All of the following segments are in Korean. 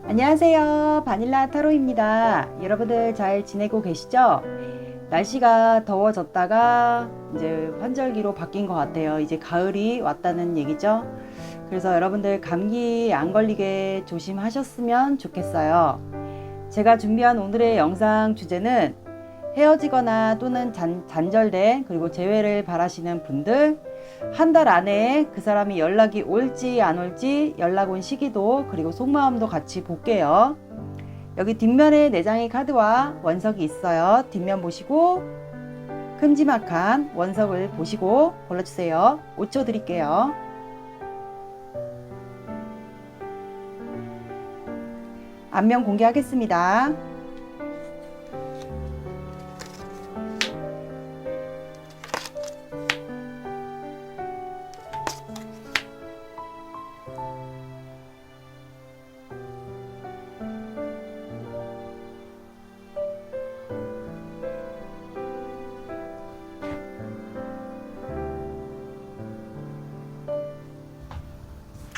안녕하세요. 바닐라 타로입니다. 여러분들 잘 지내고 계시죠? 날씨가 더워졌다가 이제 환절기로 바뀐 것 같아요. 이제 가을이 왔다는 얘기죠. 그래서 여러분들 감기 안 걸리게 조심하셨으면 좋겠어요. 제가 준비한 오늘의 영상 주제는 헤어지거나 또는 단절된 그리고 재회를 바라시는 분들, 한 달 안에 그 사람이 연락이 올지 안 올지 연락 온 시기도 그리고 속마음도 같이 볼게요. 여기 뒷면에 4장의 카드와 원석이 있어요. 뒷면 보시고 큼지막한 원석을 보시고 골라주세요. 5초 드릴게요. 앞면 공개하겠습니다.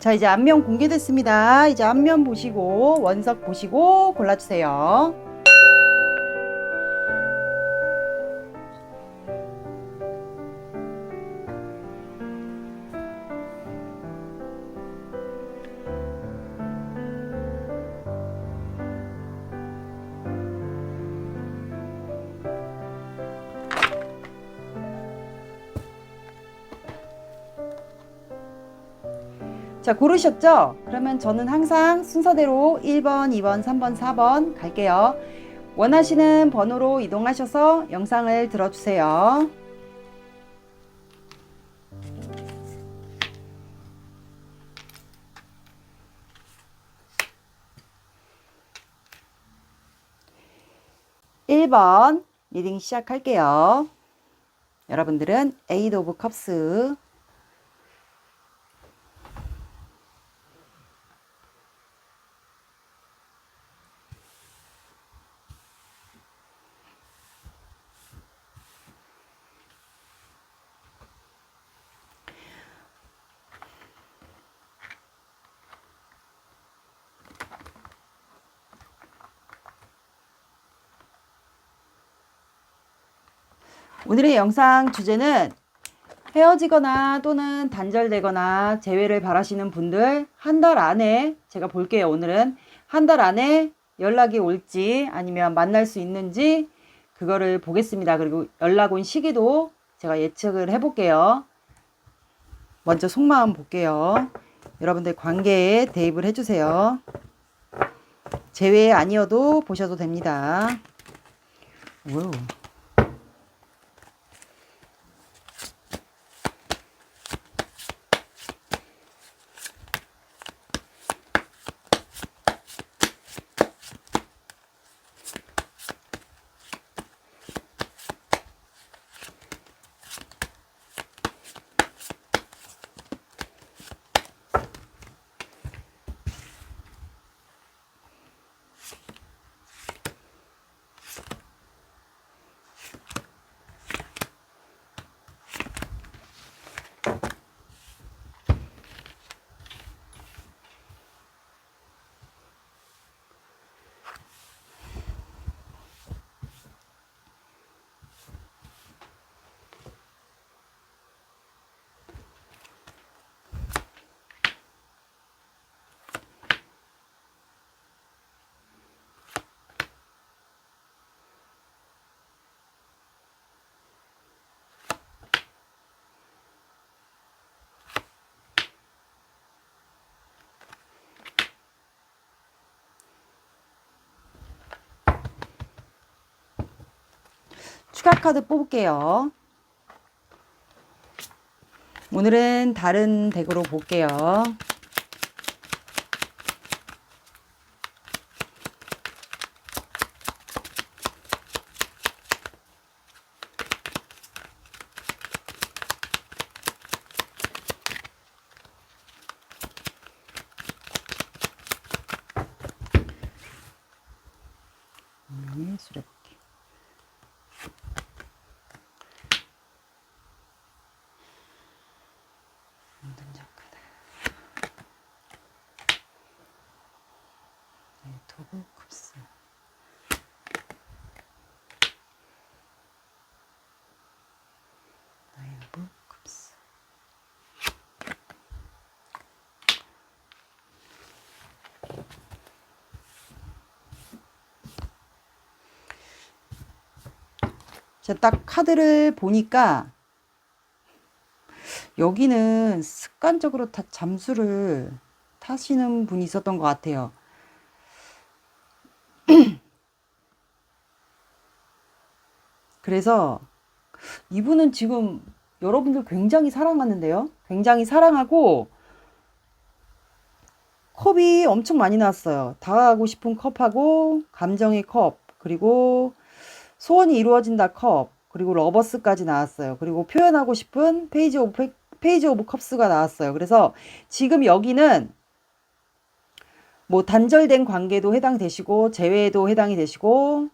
자, 이제 앞면 공개됐습니다. 이제 앞면 보시고 원석 보시고 골라주세요. 자, 고르셨죠? 그러면 저는 항상 순서대로 1번, 2번, 3번, 4번 갈게요. 원하시는 번호로 이동하셔서 영상을 들어주세요. (1번) 리딩 시작할게요. 여러분들은 에이드 오브 컵스, 오늘의 영상 주제는 헤어지거나 또는 단절되거나 재회를 바라시는 분들 한 달 안에 제가 볼게요. 오늘은 한 달 안에 연락이 올지 아니면 만날 수 있는지 그거를 보겠습니다. 그리고 연락 온 시기도 제가 예측을 해볼게요. 먼저 속마음 볼게요. 여러분들 관계에 대입을 해주세요. 재회 아니어도 보셔도 됩니다. 오. 추가 카드 뽑을게요. 오늘은 다른 덱으로 볼게요. 수레볼게. 오브 컵스. 나인 오브 컵스. 제가 딱 카드를 보니까 여기는 습관적으로 다 잠수를 타시는 분이 있었던 것 같아요. 그래서 이분은 지금 여러분들 굉장히 사랑하는데요. 굉장히 사랑하고 컵이 엄청 많이 나왔어요. 다가가고 싶은 컵하고 감정의 컵, 그리고 소원이 이루어진다 컵, 그리고 러버스까지 나왔어요. 그리고 표현하고 싶은 페이지 오브 컵스가 나왔어요. 그래서 지금 여기는 뭐 단절된 관계도 해당되시고 재회도 해당이 되시고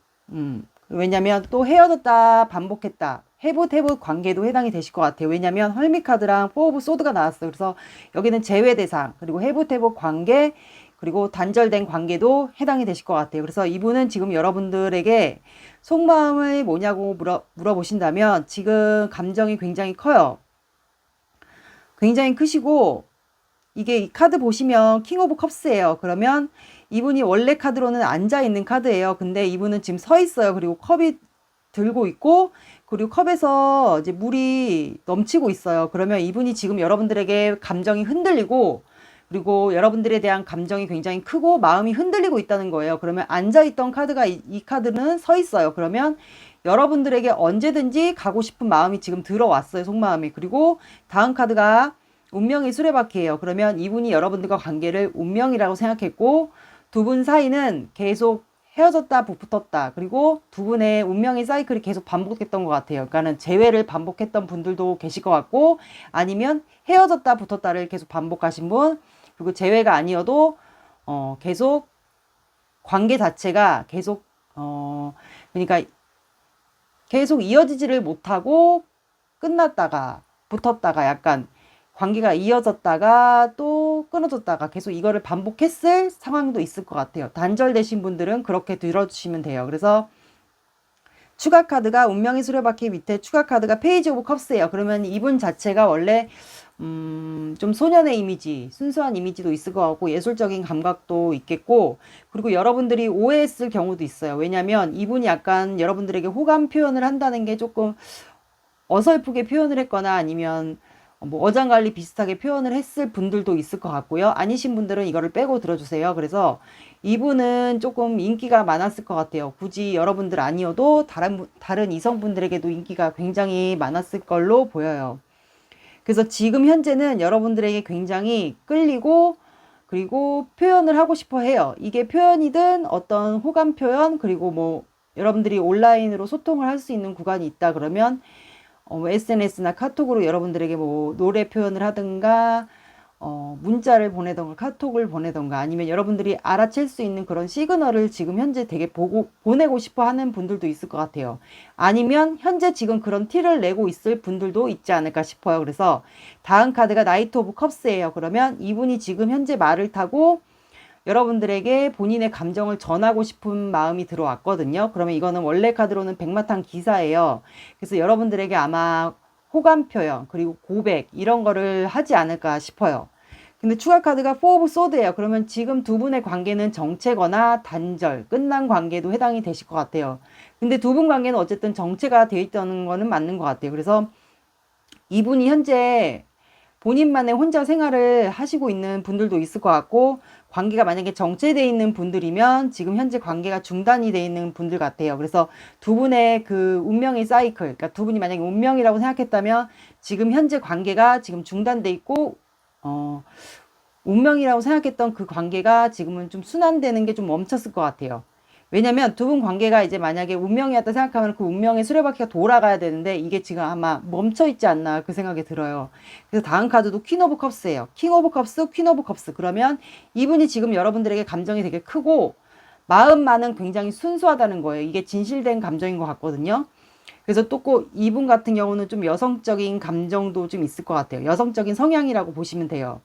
왜냐면 또 헤어졌다 반복했다 해봇 관계도 해당이 되실 것 같아요. 왜냐면 헐미 카드랑 포 오브 소드가 나왔어요. 그래서 여기는 재회 대상, 그리고 해봇 관계, 그리고 단절된 관계도 해당이 되실 것 같아요. 그래서 이분은 지금 여러분들에게 속마음이 뭐냐고 물어보신다면 지금 감정이 굉장히 커요. 굉장히 크시고, 이게 이 카드 보시면 킹 오브 컵스예요. 그러면 이분이 원래 카드로는 앉아 있는 카드예요. 근데 이분은 지금 서 있어요. 그리고 컵이 들고 있고, 그리고 컵에서 이제 물이 넘치고 있어요. 그러면 이분이 지금 여러분들에게 감정이 흔들리고, 그리고 여러분들에 대한 감정이 굉장히 크고 마음이 흔들리고 있다는 거예요. 그러면 앉아있던 카드가 이 카드는 서 있어요. 그러면 여러분들에게 언제든지 가고 싶은 마음이 지금 들어왔어요. 속마음이. 그리고 다음 카드가 운명의 수레바퀴예요. 그러면 이분이 여러분들과 관계를 운명이라고 생각했고, 두 분 사이는 계속 헤어졌다 붙었다, 그리고 두 분의 운명의 사이클이 계속 반복됐던 것 같아요. 그러니까는 재회를 반복했던 분들도 계실 것 같고, 아니면 헤어졌다 붙었다를 계속 반복하신 분, 그리고 재회가 아니어도 계속 관계 자체가 계속 그러니까 계속 이어지지를 못하고 끝났다가 붙었다가 약간 관계가 이어졌다가 또 끊어졌다가 계속 이거를 반복했을 상황도 있을 것 같아요. 단절되신 분들은 그렇게 들어주시면 돼요. 그래서 추가 카드가 운명의 수레바퀴 밑에 추가 카드가 페이지 오브 컵스예요. 그러면 이분 자체가 원래 좀 소년의 이미지, 순수한 이미지도 있을 것 같고 예술적인 감각도 있겠고, 그리고 여러분들이 오해했을 경우도 있어요. 왜냐면 이분이 약간 여러분들에게 호감 표현을 한다는 게 조금 어설프게 표현을 했거나 아니면 뭐 어장관리 비슷하게 표현을 했을 분들도 있을 것 같고요. 아니신 분들은 이거를 빼고 들어주세요. 그래서 이분은 조금 인기가 많았을 것 같아요. 굳이 여러분들 아니어도 다른 이성분들에게도 인기가 굉장히 많았을 걸로 보여요. 그래서 지금 현재는 여러분들에게 굉장히 끌리고, 그리고 표현을 하고 싶어 해요. 이게 표현이든 어떤 호감 표현, 그리고 뭐 여러분들이 온라인으로 소통을 할 수 있는 구간이 있다 그러면 SNS나 카톡으로 여러분들에게 뭐 노래 표현을 하든가 문자를 보내던가 카톡을 보내던가 아니면 여러분들이 알아챌 수 있는 그런 시그널을 지금 현재 되게 보내고 싶어 하는 분들도 있을 것 같아요. 아니면 현재 지금 그런 티를 내고 있을 분들도 있지 않을까 싶어요. 그래서 다음 카드가 나이트 오브 컵스예요. 그러면 이분이 지금 현재 말을 타고 여러분들에게 본인의 감정을 전하고 싶은 마음이 들어왔거든요. 그러면 이거는 원래 카드로는 백마탄 기사예요. 그래서 여러분들에게 아마 호감 표현, 그리고 고백, 이런 거를 하지 않을까 싶어요. 근데 추가 카드가 포 오브 소드예요. 그러면 지금 두 분의 관계는 정체거나 단절, 끝난 관계도 해당이 되실 것 같아요. 근데 두 분 관계는 어쨌든 정체가 되어 있다는 거는 맞는 것 같아요. 그래서 이분이 현재 본인만의 혼자 생활을 하시고 있는 분들도 있을 것 같고, 관계가 만약에 정체되어 있는 분들이면 지금 현재 관계가 중단이 되어 있는 분들 같아요. 그래서 두 분의 그 운명의 사이클, 그러니까 두 분이 만약에 운명이라고 생각했다면 지금 현재 관계가 지금 중단돼 있고 운명이라고 생각했던 그 관계가 지금은 좀 순환되는 게 좀 멈췄을 것 같아요. 왜냐면 두 분 관계가 이제 만약에 운명이었다 생각하면 그 운명의 수레바퀴가 돌아가야 되는데 이게 지금 아마 멈춰 있지 않나 그 생각이 들어요. 그래서 다음 카드도 퀸 오브 컵스예요. 킹 오브 컵스, 퀸 오브 컵스. 그러면 이분이 지금 여러분들에게 감정이 되게 크고 마음만은 굉장히 순수하다는 거예요. 이게 진실된 감정인 것 같거든요. 그래서 또 꼭 이분 같은 경우는 좀 여성적인 감정도 좀 있을 것 같아요. 여성적인 성향이라고 보시면 돼요.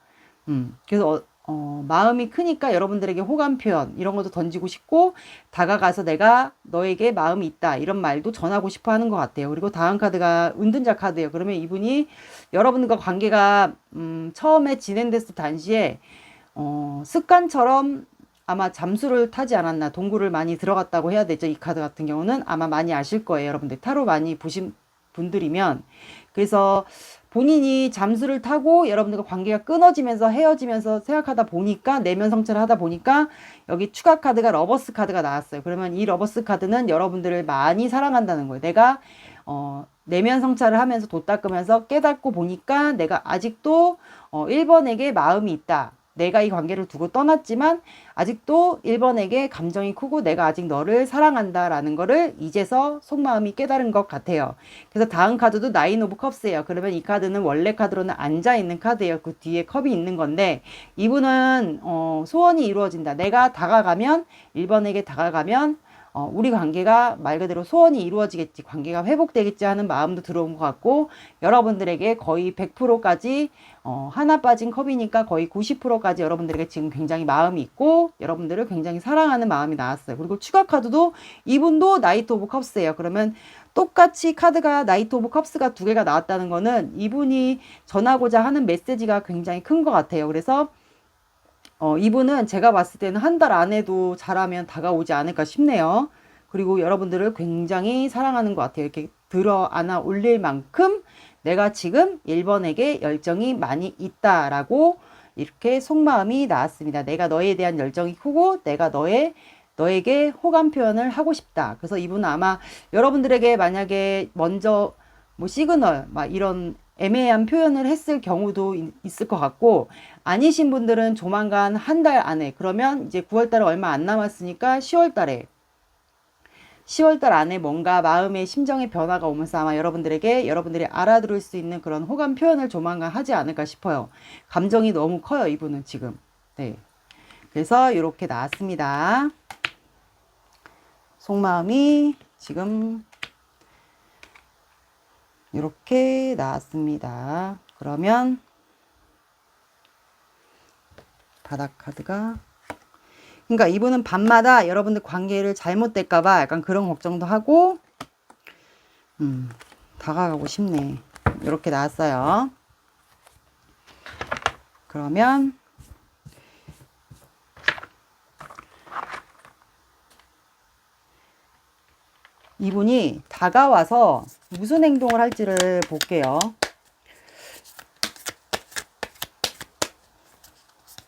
그래서 마음이 크니까 여러분들에게 호감 표현 이런 것도 던지고 싶고 다가가서 내가 너에게 마음이 있다 이런 말도 전하고 싶어 하는 것 같아요. 그리고 다음 카드가 은둔자 카드예요. 그러면 이분이 여러분과 관계가 처음에 진행됐을 당시에 습관처럼 아마 잠수를 타지 않았나 동굴을 많이 들어갔다고 해야 되죠. 이 카드 같은 경우는 아마 많이 아실 거예요. 여러분들 타로 많이 보신 분들이면 그래서 본인이 잠수를 타고 여러분들과 관계가 끊어지면서 헤어지면서 생각하다 보니까 내면 성찰을 하다 보니까 여기 추가 카드가 러버스 카드가 나왔어요. 그러면 이 러버스 카드는 여러분들을 많이 사랑한다는 거예요. 내가 내면 성찰을 하면서 도 닦으면서 깨닫고 보니까 내가 아직도 1번에게 마음이 있다. 내가 이 관계를 두고 떠났지만 아직도 1번에게 감정이 크고 내가 아직 너를 사랑한다라는 거를 이제서 속마음이 깨달은 것 같아요. 그래서 다음 카드도 나인 오브 컵스예요. 그러면 이 카드는 원래 카드로는 앉아있는 카드예요. 그 뒤에 컵이 있는 건데 이분은 소원이 이루어진다. 내가 다가가면 1번에게 다가가면 우리 관계가 말 그대로 소원이 이루어지겠지, 관계가 회복되겠지 하는 마음도 들어온 것 같고 여러분들에게 거의 100%까지 하나 빠진 컵이니까 거의 90%까지 여러분들에게 지금 굉장히 마음이 있고 여러분들을 굉장히 사랑하는 마음이 나왔어요. 그리고 추가 카드도 이분도 나이트 오브 컵스예요. 그러면 똑같이 카드가 나이트 오브 컵스가 두 개가 나왔다는 거는 이분이 전하고자 하는 메시지가 굉장히 큰 것 같아요. 그래서 이분은 제가 봤을 때는 한 달 안에도 잘하면 다가오지 않을까 싶네요. 그리고 여러분들을 굉장히 사랑하는 것 같아요. 이렇게 들어 안아 올릴 만큼 내가 지금 1번에게 열정이 많이 있다라고 이렇게 속마음이 나왔습니다. 내가 너에 대한 열정이 크고 내가 너에게 호감 표현을 하고 싶다. 그래서 이분은 아마 여러분들에게 만약에 먼저 뭐 시그널 막 이런 애매한 표현을 했을 경우도 있을 것 같고 아니신 분들은 조만간 한 달 안에 그러면 이제 9월달에 얼마 안 남았으니까 10월달 안에 뭔가 마음의 심정의 변화가 오면서 아마 여러분들이 알아들을 수 있는 그런 호감 표현을 조만간 하지 않을까 싶어요. 감정이 너무 커요, 이분은 지금. 네. 그래서 이렇게 나왔습니다. 속마음이 지금 이렇게 나왔습니다. 그러면 바닥 카드가 그러니까 이분은 밤마다 여러분들 관계를 잘못될까봐 약간 그런 걱정도 하고 다가가고 싶네. 이렇게 나왔어요. 그러면 이분이 다가와서 무슨 행동을 할지를 볼게요.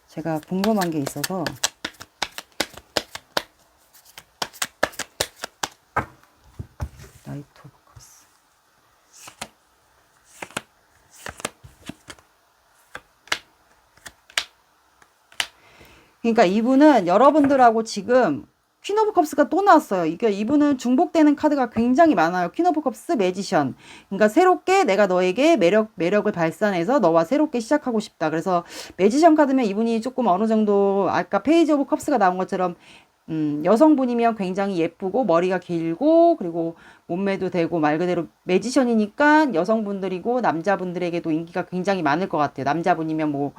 제가 궁금한 게 있어서 나이트 오브 컵스 그러니까 이분은 여러분들하고 지금 퀸 오브 컵스가 또 나왔어요. 이게 이분은 중복되는 카드가 굉장히 많아요. 퀸 오브 컵스, 매지션. 그러니까 새롭게 내가 너에게 매력을 발산해서 너와 새롭게 시작하고 싶다. 그래서 매지션 카드면 이분이 조금 어느 정도 아까 페이지 오브 컵스가 나온 것처럼 여성분이면 굉장히 예쁘고 머리가 길고 그리고 몸매도 되고 말 그대로 매지션이니까 여성분들이고 남자분들에게도 인기가 굉장히 많을 것 같아요. 남자분이면 뭐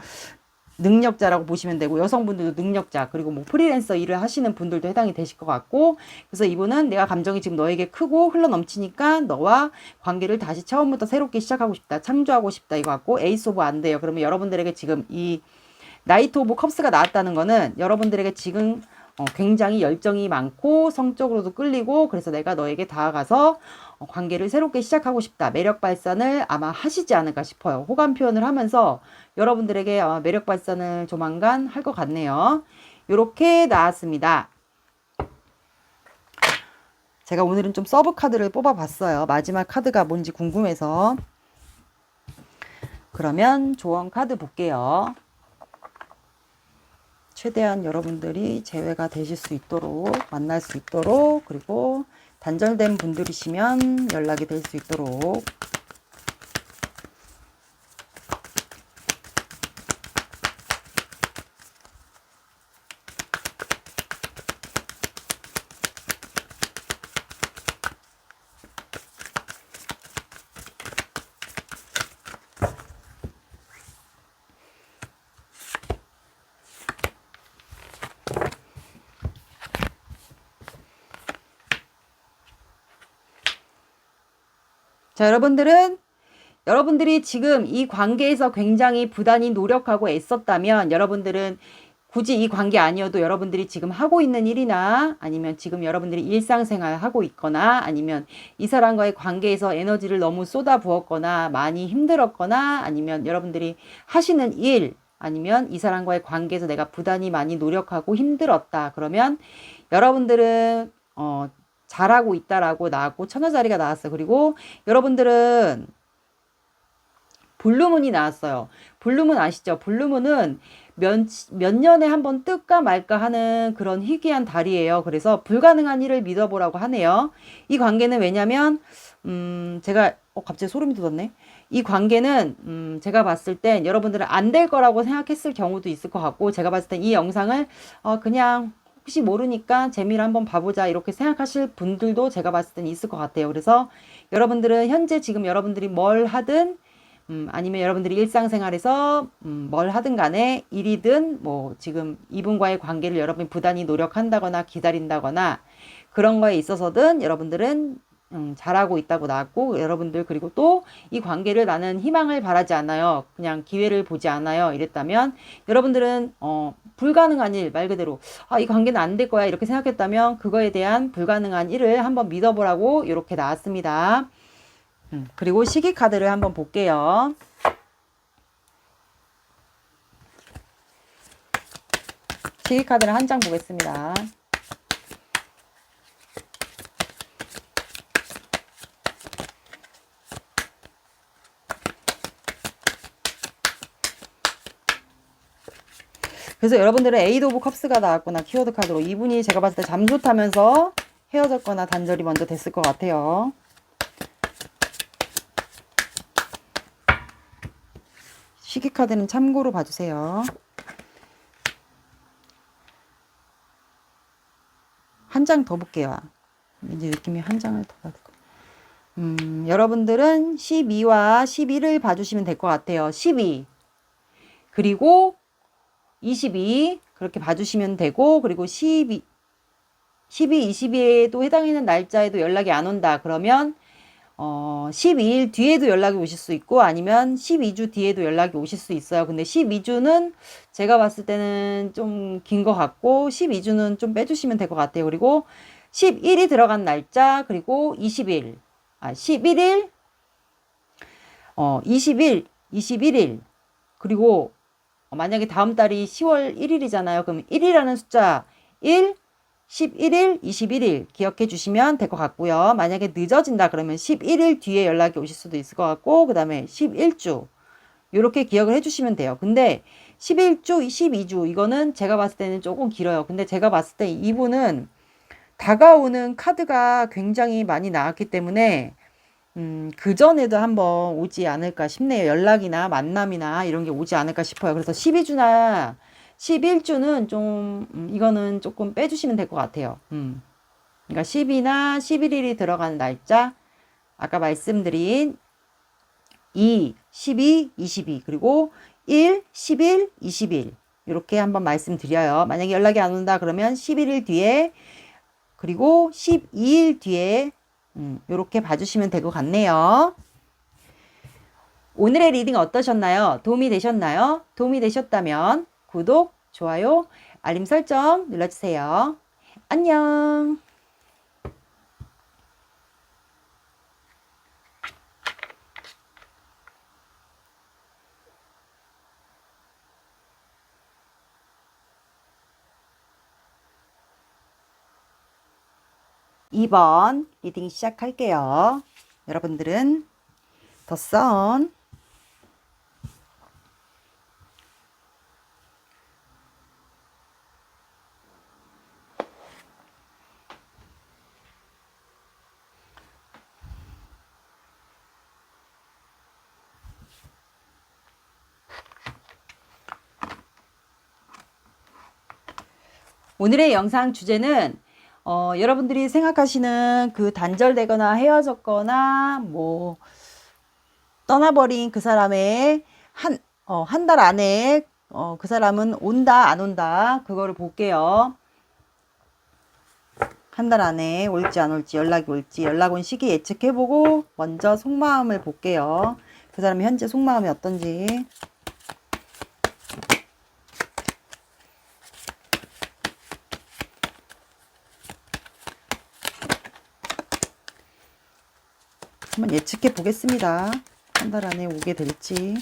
능력자라고 보시면 되고 여성분들도 능력자 그리고 뭐 프리랜서 일을 하시는 분들도 해당이 되실 것 같고 그래서 이분은 내가 감정이 지금 너에게 크고 흘러넘치니까 너와 관계를 다시 처음부터 새롭게 시작하고 싶다. 창조하고 싶다 이거 같고 에이스 오브 안 돼요. 그러면 여러분들에게 지금 이 나이트 오브 컵스가 나왔다는 거는 여러분들에게 지금 굉장히 열정이 많고 성적으로도 끌리고 그래서 내가 너에게 다가가서 관계를 새롭게 시작하고 싶다. 매력 발산을 아마 하시지 않을까 싶어요. 호감 표현을 하면서 여러분들에게 아마 매력 발산을 조만간 할 것 같네요. 이렇게 나왔습니다. 제가 오늘은 좀 서브 카드를 뽑아봤어요. 마지막 카드가 뭔지 궁금해서. 그러면 조언 카드 볼게요. 최대한 여러분들이 재회가 되실 수 있도록 만날 수 있도록 그리고 단절된 분들이시면 연락이 될 수 있도록 자, 여러분들이 지금 이 관계에서 굉장히 부단히 노력하고 애썼다면 여러분들은 굳이 이 관계 아니어도 여러분들이 지금 하고 있는 일이나 아니면 지금 여러분들이 일상생활 하고 있거나 아니면 이 사람과의 관계에서 에너지를 너무 쏟아부었거나 많이 힘들었거나 아니면 여러분들이 하시는 일 아니면 이 사람과의 관계에서 내가 부단히 많이 노력하고 힘들었다. 그러면 여러분들은 잘하고 있다라고 나왔고 천여자리가 나왔어요. 그리고 여러분들은 블루문이 나왔어요. 블루문 아시죠? 블루문은 몇 년에 한번 뜰까 말까 하는 그런 희귀한 달이에요. 그래서 불가능한 일을 믿어보라고 하네요. 이 관계는 왜냐면 제가 갑자기 소름이 돋았네. 이 관계는 제가 봤을 땐 여러분들은 안 될 거라고 생각했을 경우도 있을 것 같고 제가 봤을 땐 이 영상을 그냥 혹시 모르니까 재미를 한번 봐보자 이렇게 생각하실 분들도 제가 봤을 땐 있을 것 같아요. 그래서 여러분들은 현재 지금 여러분들이 뭘 하든 아니면 여러분들이 일상생활에서 뭘 하든 간에 일이든 뭐 지금 이분과의 관계를 여러분이 부단히 노력한다거나 기다린다거나 그런 거에 있어서든 여러분들은 잘하고 있다고 나왔고 여러분들 그리고 또 이 관계를 나는 희망을 바라지 않아요. 그냥 기회를 보지 않아요. 이랬다면 여러분들은 불가능한 일 말 그대로 이 관계는 안 될 거야 이렇게 생각했다면 그거에 대한 불가능한 일을 한번 믿어보라고 이렇게 나왔습니다. 그리고 시기 카드를 한번 볼게요. 시기 카드를 한 장 보겠습니다. 그래서 여러분들은 에이드 오브 컵스가 나왔구나. 키워드 카드로. 이분이 제가 봤을 때 잠수 타면서 헤어졌거나 단절이 먼저 됐을 것 같아요. 시기 카드는 참고로 봐주세요. 한 장 더 볼게요. 이제 느낌이 한 장을 더 받을 거. 여러분들은 12와 11을 봐주시면 될 것 같아요. 12 그리고 22 그렇게 봐주시면 되고 그리고 12, 22에도 해당하는 날짜에도 연락이 안 온다. 그러면 12일 뒤에도 연락이 오실 수 있고 아니면 12주 뒤에도 연락이 오실 수 있어요. 근데 12주는 제가 봤을 때는 좀 긴 것 같고 12주는 좀 빼주시면 될 것 같아요. 그리고 11이 들어간 날짜 그리고 20일 11일 20일 21일 그리고 만약에 다음 달이 10월 1일이잖아요. 그럼 1이라는 숫자 1 11일, 21일 기억해 주시면 될 것 같고요. 만약에 늦어진다 그러면 11일 뒤에 연락이 오실 수도 있을 것 같고 그 다음에 11주 이렇게 기억을 해 주시면 돼요. 근데 11주, 12주 이거는 제가 봤을 때는 조금 길어요. 근데 제가 봤을 때 이분은 다가오는 카드가 굉장히 많이 나왔기 때문에 그전에도 한번 오지 않을까 싶네요. 연락이나 만남이나 이런 게 오지 않을까 싶어요. 그래서 12주나 11주는 좀 이거는 조금 빼주시면 될 것 같아요. 그러니까 10이나 11일이 들어가는 날짜 아까 말씀드린 2, 12, 22 그리고 1, 11, 20일 이렇게 한번 말씀드려요. 만약에 연락이 안 온다 그러면 11일 뒤에 그리고 12일 뒤에 이렇게 봐주시면 될 것 같네요. 오늘의 리딩 어떠셨나요? 도움이 되셨나요? 도움이 되셨다면 구독, 좋아요, 알림 설정 눌러주세요. 안녕. 2번 리딩 시작할게요. 여러분들은 더 선, 오늘의 영상 주제는 여러분들이 생각하시는 그 단절되거나 헤어졌거나 뭐 떠나버린 그 사람의 한 달 안에 그 사람은 온다 안 온다 그거를 볼게요. 한 달 안에 올지 안 올지, 연락이 올지, 연락 온 시기 예측해보고 먼저 속마음을 볼게요. 그 사람의 현재 속마음이 어떤지. 한번 예측해 보겠습니다. 한 달 안에 오게 될지.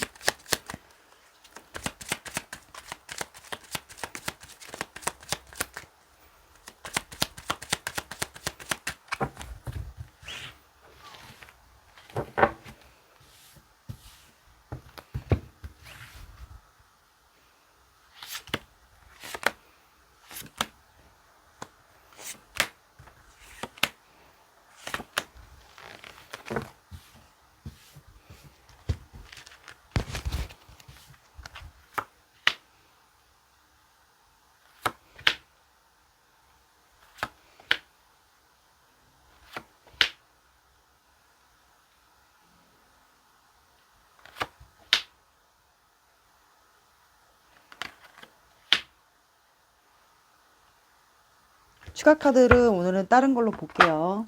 추가 카드를 오늘은 다른 걸로 볼게요.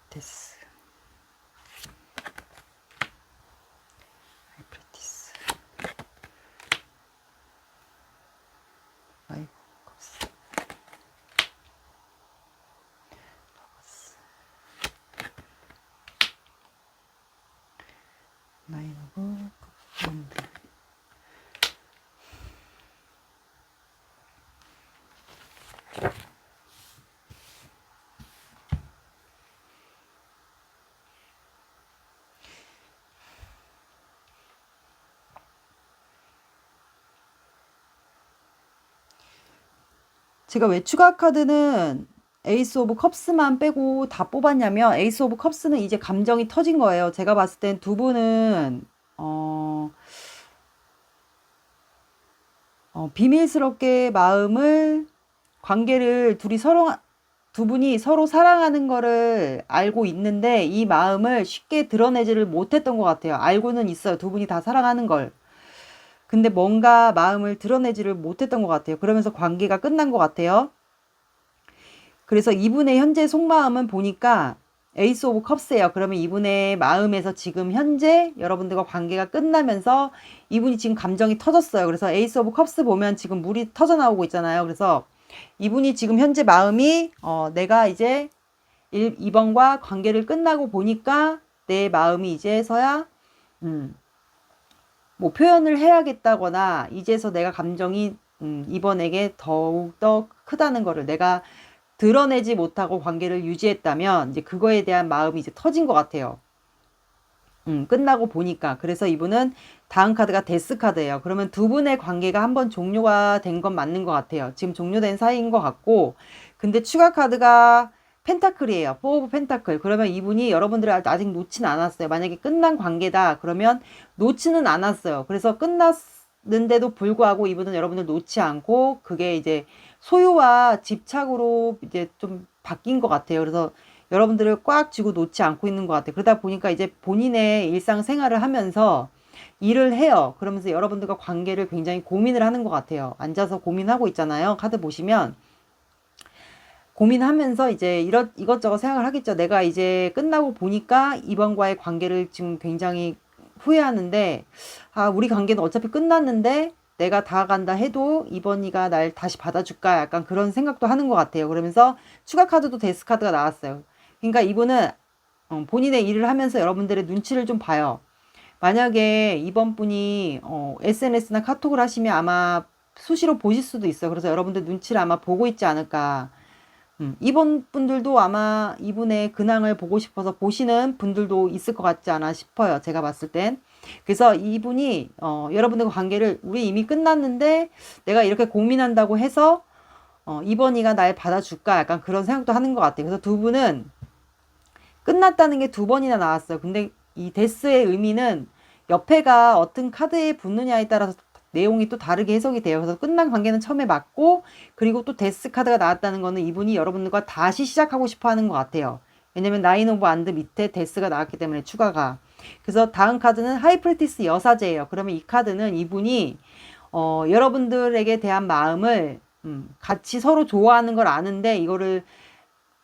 데스, 하이프리티스, 아이고 컵스, 나인 오브 컵스. 제가 왜 추가 카드는 에이스 오브 컵스만 빼고 다 뽑았냐면, 에이스 오브 컵스는 이제 감정이 터진 거예요. 제가 봤을 땐 두 분은 비밀스럽게 관계를 두 분이 서로 사랑하는 거를 알고 있는데 이 마음을 쉽게 드러내지를 못했던 것 같아요. 알고는 있어요. 두 분이 다 사랑하는 걸. 근데 뭔가 마음을 드러내지를 못했던 것 같아요. 그러면서 관계가 끝난 것 같아요. 그래서 이분의 현재 속마음은 보니까 에이스 오브 컵스예요. 그러면 이분의 마음에서 지금 현재 여러분들과 관계가 끝나면서 이분이 지금 감정이 터졌어요. 그래서 에이스 오브 컵스 보면 지금 물이 터져 나오고 있잖아요. 그래서 이분이 지금 현재 마음이 내가 이제 2번과 관계를 끝나고 보니까 내 마음이 이제서야 뭐 표현을 해야겠다거나 이제서 내가 감정이 이번에게 더욱더 크다는 거를 내가 드러내지 못하고 관계를 유지했다면 이제 그거에 대한 마음이 이제 터진 것 같아요. 끝나고 보니까. 그래서 이분은 다음 카드가 데스 카드예요. 그러면 두 분의 관계가 한번 종료가 된 건 맞는 것 같아요. 지금 종료된 사이인 것 같고, 근데 추가 카드가 펜타클이에요. 포 오브 펜타클. 그러면 이분이 여러분들을 아직 놓지는 않았어요. 만약에 끝난 관계다 그러면 놓지는 않았어요. 그래서 끝났는데도 불구하고 이분은 여러분들 놓지 않고 그게 이제 소유와 집착으로 이제 좀 바뀐 것 같아요. 그래서 여러분들을 꽉 쥐고 놓지 않고 있는 것 같아요. 그러다 보니까 이제 본인의 일상생활을 하면서 일을 해요. 그러면서 여러분들과 관계를 굉장히 고민을 하는 것 같아요. 앉아서 고민하고 있잖아요. 카드 보시면 고민하면서 이제 이것저것 생각을 하겠죠. 내가 이제 끝나고 보니까 이번과의 관계를 지금 굉장히 후회하는데, 우리 관계는 어차피 끝났는데 내가 다 간다 해도 이번이가 날 다시 받아줄까? 약간 그런 생각도 하는 것 같아요. 그러면서 추가 카드도 데스 카드가 나왔어요. 그러니까 이분은 본인의 일을 하면서 여러분들의 눈치를 좀 봐요. 만약에 이번 분이 SNS나 카톡을 하시면 아마 수시로 보실 수도 있어요. 그래서 여러분들 눈치를 아마 보고 있지 않을까. 이번 분들도 아마 이분의 근황을 보고 싶어서 보시는 분들도 있을 것 같지 않아 싶어요. 제가 봤을 땐. 그래서 이분이 여러분들과 관계를 우리 이미 끝났는데 내가 이렇게 고민한다고 해서 이번이가 날 받아줄까? 약간 그런 생각도 하는 것 같아요. 그래서 두 분은 끝났다는 게 두 번이나 나왔어요. 근데 이 데스의 의미는 옆에가 어떤 카드에 붙느냐에 따라서 내용이 또 다르게 해석이 돼요. 그래서 끝난 관계는 처음에 맞고, 그리고 또 데스 카드가 나왔다는 거는 이분이 여러분들과 다시 시작하고 싶어 하는 것 같아요. 왜냐면 나인 오브 안드 밑에 데스가 나왔기 때문에 추가가. 그래서 다음 카드는 하이프리티스 여사제예요. 그러면 이 카드는 이분이 여러분들에게 대한 마음을 같이 서로 좋아하는 걸 아는데 이거를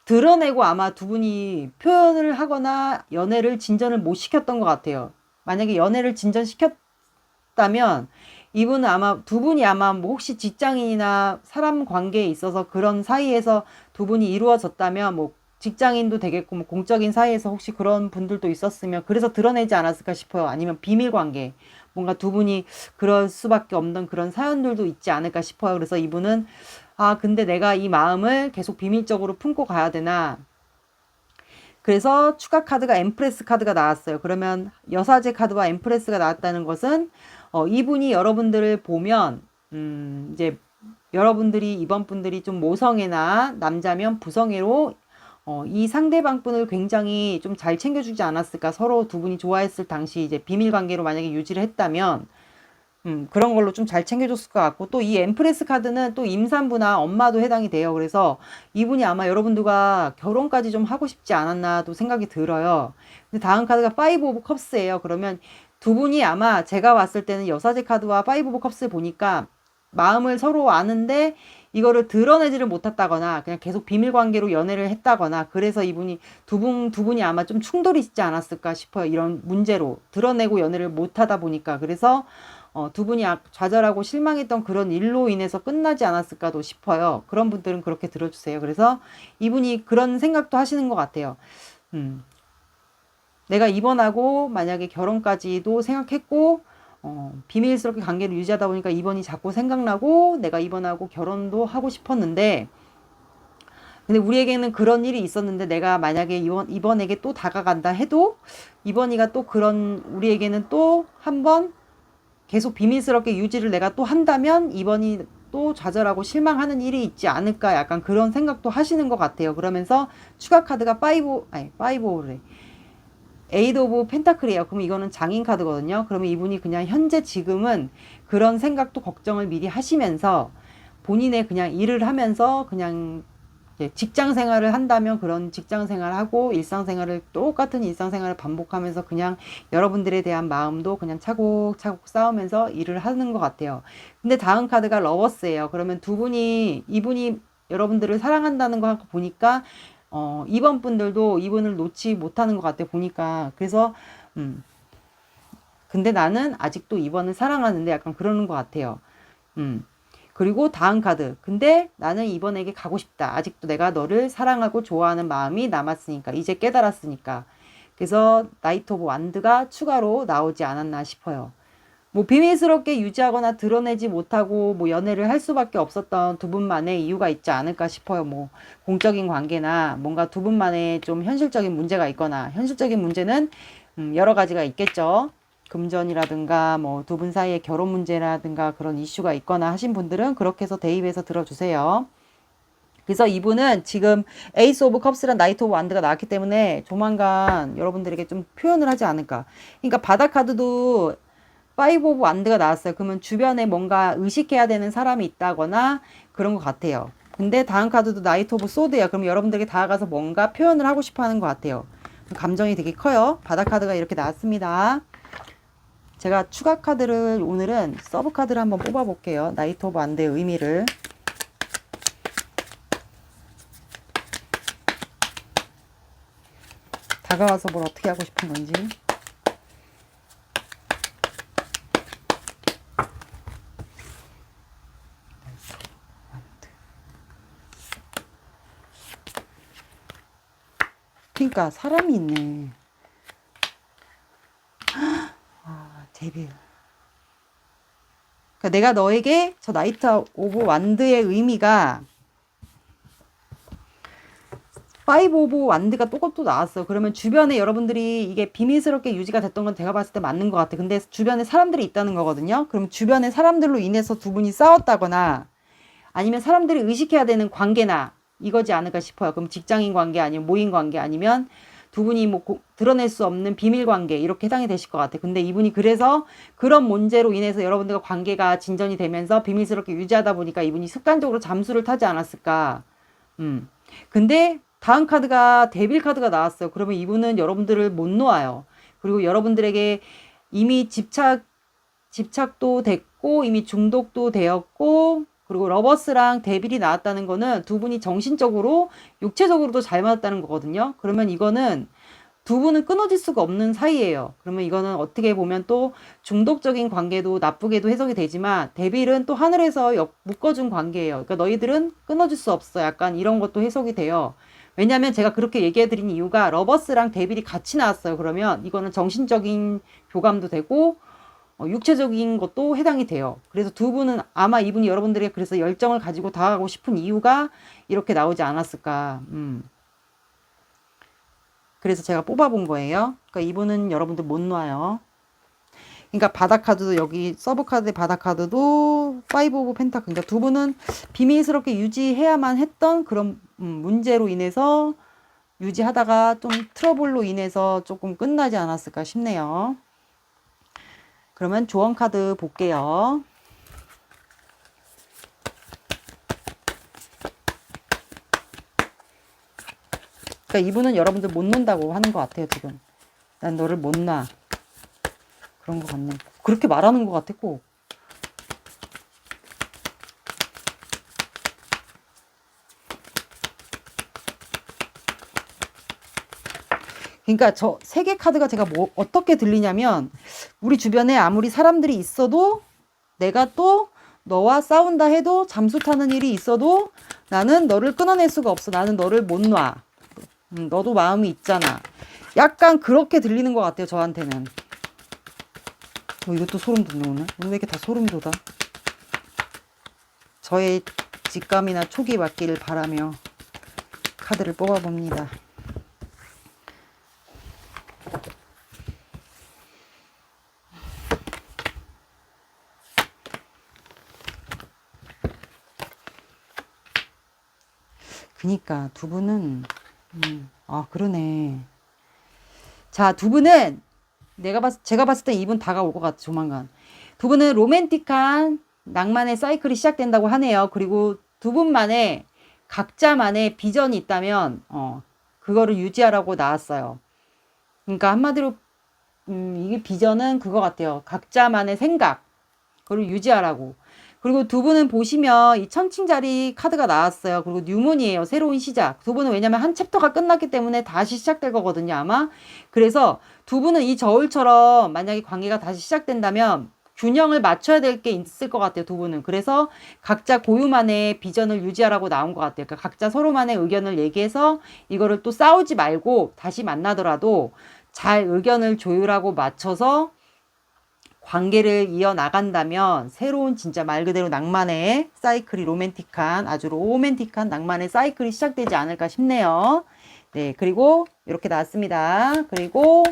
드러내고 아마 두 분이 표현을 하거나 연애를 진전을 못 시켰던 것 같아요. 만약에 연애를 진전시켰다면 이분은 아마 두 분이 아마 뭐 혹시 직장인이나 사람 관계에 있어서 그런 사이에서 두 분이 이루어졌다면 뭐 직장인도 되겠고 뭐 공적인 사이에서 혹시 그런 분들도 있었으면 그래서 드러내지 않았을까 싶어요. 아니면 비밀 관계 뭔가 두 분이 그럴 수밖에 없는 그런 사연들도 있지 않을까 싶어요. 그래서 이분은 근데 내가 이 마음을 계속 비밀적으로 품고 가야 되나. 그래서 추가 카드가 엠프레스 카드가 나왔어요. 그러면 여사제 카드와 엠프레스가 나왔다는 것은 이분이 여러분들을 보면 이제 여러분들이 이번 분들이 좀 모성애나 남자면 부성애로 이 상대방 분을 굉장히 좀 잘 챙겨주지 않았을까. 서로 두 분이 좋아했을 당시 이제 비밀 관계로 만약에 유지를 했다면 그런 걸로 좀 잘 챙겨줬을 것 같고, 또 이 엠프레스 카드는 또 임산부나 엄마도 해당이 돼요. 그래서 이분이 아마 여러분들과 결혼까지 좀 하고 싶지 않았나도 생각이 들어요. 근데 다음 카드가 파이브 오브 컵스예요. 그러면 두 분이 아마 제가 봤을 때는 여사제 카드와 파이브 오브 컵스를 보니까 마음을 서로 아는데 이거를 드러내지를 못했다거나 그냥 계속 비밀 관계로 연애를 했다거나 그래서 이분이 두 분이 아마 좀 충돌이 있지 않았을까 싶어요. 이런 문제로 드러내고 연애를 못하다 보니까. 그래서 두 분이 좌절하고 실망했던 그런 일로 인해서 끝나지 않았을까도 싶어요. 그런 분들은 그렇게 들어주세요. 그래서 이분이 그런 생각도 하시는 것 같아요. 내가 이번하고 만약에 결혼까지도 생각했고 비밀스럽게 관계를 유지하다 보니까 이번이 자꾸 생각나고 내가 이번하고 결혼도 하고 싶었는데 근데 우리에게는 그런 일이 있었는데 내가 만약에 이번에게 또 다가간다 해도 이번이가 또 그런 우리에게는 또 한번 계속 비밀스럽게 유지를 내가 또 한다면 이번이 또 좌절하고 실망하는 일이 있지 않을까 약간 그런 생각도 하시는 것 같아요. 그러면서 추가 카드가 파이브래. 에이드 오브 펜타클이에요. 그럼 이거는 장인 카드거든요. 그러면 이분이 그냥 현재 지금은 그런 생각도 걱정을 미리 하시면서 본인의 그냥 일을 하면서 그냥 직장 생활을 한다면 그런 직장 생활하고 일상생활을 똑같은 일상생활을 반복하면서 그냥 여러분들에 대한 마음도 그냥 차곡차곡 쌓으면서 일을 하는 것 같아요. 근데 다음 카드가 러버스예요. 그러면 이분이 여러분들을 사랑한다는 거 보니까 이번 분들도 이분을 놓지 못하는 것 같아 보니까. 그래서 근데 나는 아직도 이번을 사랑하는데 약간 그러는 것 같아요. 그리고 다음 카드. 근데 나는 이번에게 가고 싶다. 아직도 내가 너를 사랑하고 좋아하는 마음이 남았으니까. 이제 깨달았으니까. 그래서 나이트 오브 완드가 추가로 나오지 않았나 싶어요. 뭐 비밀스럽게 유지하거나 드러내지 못하고 뭐 연애를 할 수밖에 없었던 두 분만의 이유가 있지 않을까 싶어요. 뭐 공적인 관계나 뭔가 두 분만의 좀 현실적인 문제가 있거나 현실적인 문제는 여러 가지가 있겠죠. 금전이라든가 뭐 두 분 사이에 결혼 문제라든가 그런 이슈가 있거나 하신 분들은 그렇게 해서 대입해서 들어주세요. 그래서 이분은 지금 에이스 오브 컵스랑 나이트 오브 완드가 나왔기 때문에 조만간 여러분들에게 좀 표현을 하지 않을까. 그러니까 바다 카드도 파이브 오브 완드가 나왔어요. 그러면 주변에 뭔가 의식해야 되는 사람이 있다거나 그런 것 같아요. 근데 다음 카드도 나이트 오브 소드예요. 그럼 여러분들에게 다가가서 뭔가 표현을 하고 싶어 하는 것 같아요. 감정이 되게 커요. 바다 카드가 이렇게 나왔습니다. 제가 추가 카드를 오늘은 서브 카드를 한번 뽑아 볼게요. 나이트 오브 완드의 의미를. 다가와서 뭘 어떻게 하고 싶은 건지. 그러니까 사람이 있네. 데뷔. 그러니까 내가 너에게 저 나이트 오브 완드의 의미가 파이브 오브 완드가 또 나왔어. 그러면 주변에 여러분들이 이게 비밀스럽게 유지가 됐던 건 제가 봤을 때 맞는 것 같아. 근데 주변에 사람들이 있다는 거거든요. 그럼 주변에 사람들로 인해서 두 분이 싸웠다거나 아니면 사람들이 의식해야 되는 관계나 이거지 않을까 싶어요. 그럼 직장인 관계 아니면 모임 관계 아니면 두 분이 뭐 드러낼 수 없는 비밀 관계 이렇게 해당이 되실 것 같아요. 근데 이분이 그래서 그런 문제로 인해서 여러분들과 관계가 진전이 되면서 비밀스럽게 유지하다 보니까 이분이 습관적으로 잠수를 타지 않았을까. 근데 다음 카드가 데빌 카드가 나왔어요. 그러면 이분은 여러분들을 못 놓아요. 그리고 여러분들에게 이미 집착도 됐고 이미 중독도 되었고, 그리고 러버스랑 데빌이 나왔다는 거는 두 분이 정신적으로 육체적으로도 잘 맞았다는 거거든요. 그러면 이거는 두 분은 끊어질 수가 없는 사이예요. 그러면 이거는 어떻게 보면 또 중독적인 관계도 나쁘게도 해석이 되지만, 데빌은 또 하늘에서 묶어준 관계예요. 그러니까 너희들은 끊어질 수 없어. 약간 이런 것도 해석이 돼요. 왜냐하면 제가 그렇게 얘기해드린 이유가 러버스랑 데빌이 같이 나왔어요. 그러면 이거는 정신적인 교감도 되고 육체적인 것도 해당이 돼요. 그래서 두 분은 아마 이분이 여러분들에게 그래서 열정을 가지고 다가가고 싶은 이유가 이렇게 나오지 않았을까. 그래서 제가 뽑아본 거예요. 그러니까 이분은 여러분들 못 놔요. 그러니까 바닥카드도 여기 서브카드의 바닥카드도 5 오브 펜타클. 그러니까 두 분은 비밀스럽게 유지해야만 했던 그런 문제로 인해서 유지하다가 좀 트러블로 인해서 조금 끝나지 않았을까 싶네요. 그러면 조언 카드 볼게요. 그러니까 이분은 여러분들 못 논다고 하는 것 같아요. 지금 난 너를 못 놔, 그런 것 같네. 그렇게 말하는 것 같아 꼭. 그러니까 저 세 개 카드가 제가 뭐 어떻게 들리냐면, 우리 주변에 아무리 사람들이 있어도 내가 또 너와 싸운다 해도 잠수 타는 일이 있어도 나는 너를 끊어낼 수가 없어. 나는 너를 못 놔. 너도 마음이 있잖아. 약간 그렇게 들리는 것 같아요. 저한테는. 이것도 소름 돋네 오늘. 오늘 왜 이렇게 다 소름 돋아? 저의 직감이나 촉이 맞기를 바라며 카드를 뽑아봅니다. 그니까 두 분은 아 그러네. 자, 두 분은 제가 봤을 때 이분 다가올 것 같아 조만간. 두 분은 로맨틱한 낭만의 사이클이 시작된다고 하네요. 그리고 두 분만의 각자만의 비전이 있다면 그거를 유지하라고 나왔어요. 그러니까 한마디로 이게 비전은 그거 같아요. 각자만의 생각 그걸 유지하라고. 그리고 두 분은 보시면 이 천칭자리 카드가 나왔어요. 그리고 뉴문이에요. 새로운 시작. 두 분은 왜냐면 한 챕터가 끝났기 때문에 다시 시작될 거거든요, 아마. 그래서 두 분은 이 저울처럼 만약에 관계가 다시 시작된다면 균형을 맞춰야 될 게 있을 것 같아요, 두 분은. 그래서 각자 고유만의 비전을 유지하라고 나온 것 같아요. 그러니까 각자 서로만의 의견을 얘기해서 이거를 또 싸우지 말고 다시 만나더라도 잘 의견을 조율하고 맞춰서 관계를 이어나간다면 새로운 진짜 말 그대로 낭만의 사이클이 로맨틱한 아주 로맨틱한 낭만의 사이클이 시작되지 않을까 싶네요. 네, 그리고 이렇게 나왔습니다. 그리고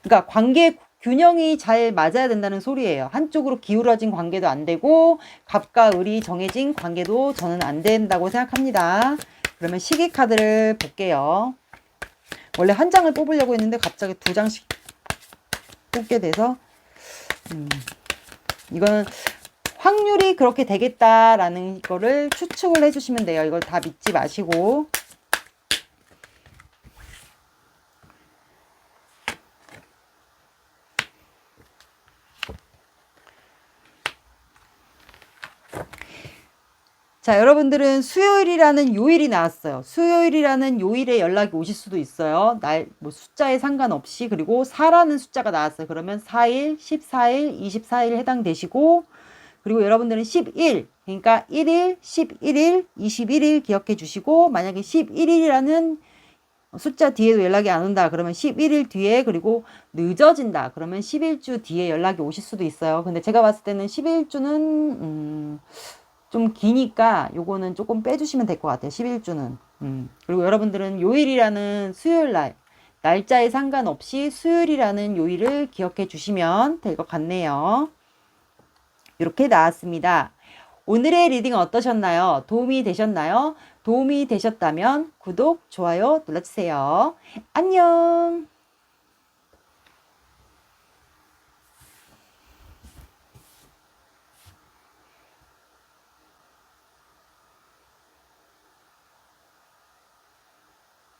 그러니까 관계 균형이 잘 맞아야 된다는 소리예요. 한쪽으로 기울어진 관계도 안 되고 갑과 을이 정해진 관계도 저는 안 된다고 생각합니다. 그러면 시기 카드를 볼게요. 원래 한 장을 뽑으려고 했는데 갑자기 두 장씩 뽑게 돼서 이거는 확률이 그렇게 되겠다라는 거를 추측을 해주시면 돼요. 이걸 다 믿지 마시고. 자, 여러분들은 수요일이라는 요일이 나왔어요. 수요일이라는 요일에 연락이 오실 수도 있어요. 뭐 숫자에 상관없이. 그리고 4라는 숫자가 나왔어요. 그러면 4일, 14일, 24일 해당되시고, 그리고 여러분들은 11, 그러니까 1일, 11일, 21일 기억해 주시고, 만약에 11일이라는 숫자 뒤에도 연락이 안 온다. 그러면 11일 뒤에, 그리고 늦어진다. 그러면 11주 뒤에 연락이 오실 수도 있어요. 근데 제가 봤을 때는 11주는 좀 기니까 요거는 조금 빼주시면 될 것 같아요. 11주는. 그리고 여러분들은 요일이라는 수요일 날짜에 상관없이 수요일이라는 요일을 기억해 주시면 될 것 같네요. 이렇게 나왔습니다. 오늘의 리딩 어떠셨나요? 도움이 되셨나요? 도움이 되셨다면 구독, 좋아요 눌러주세요. 안녕!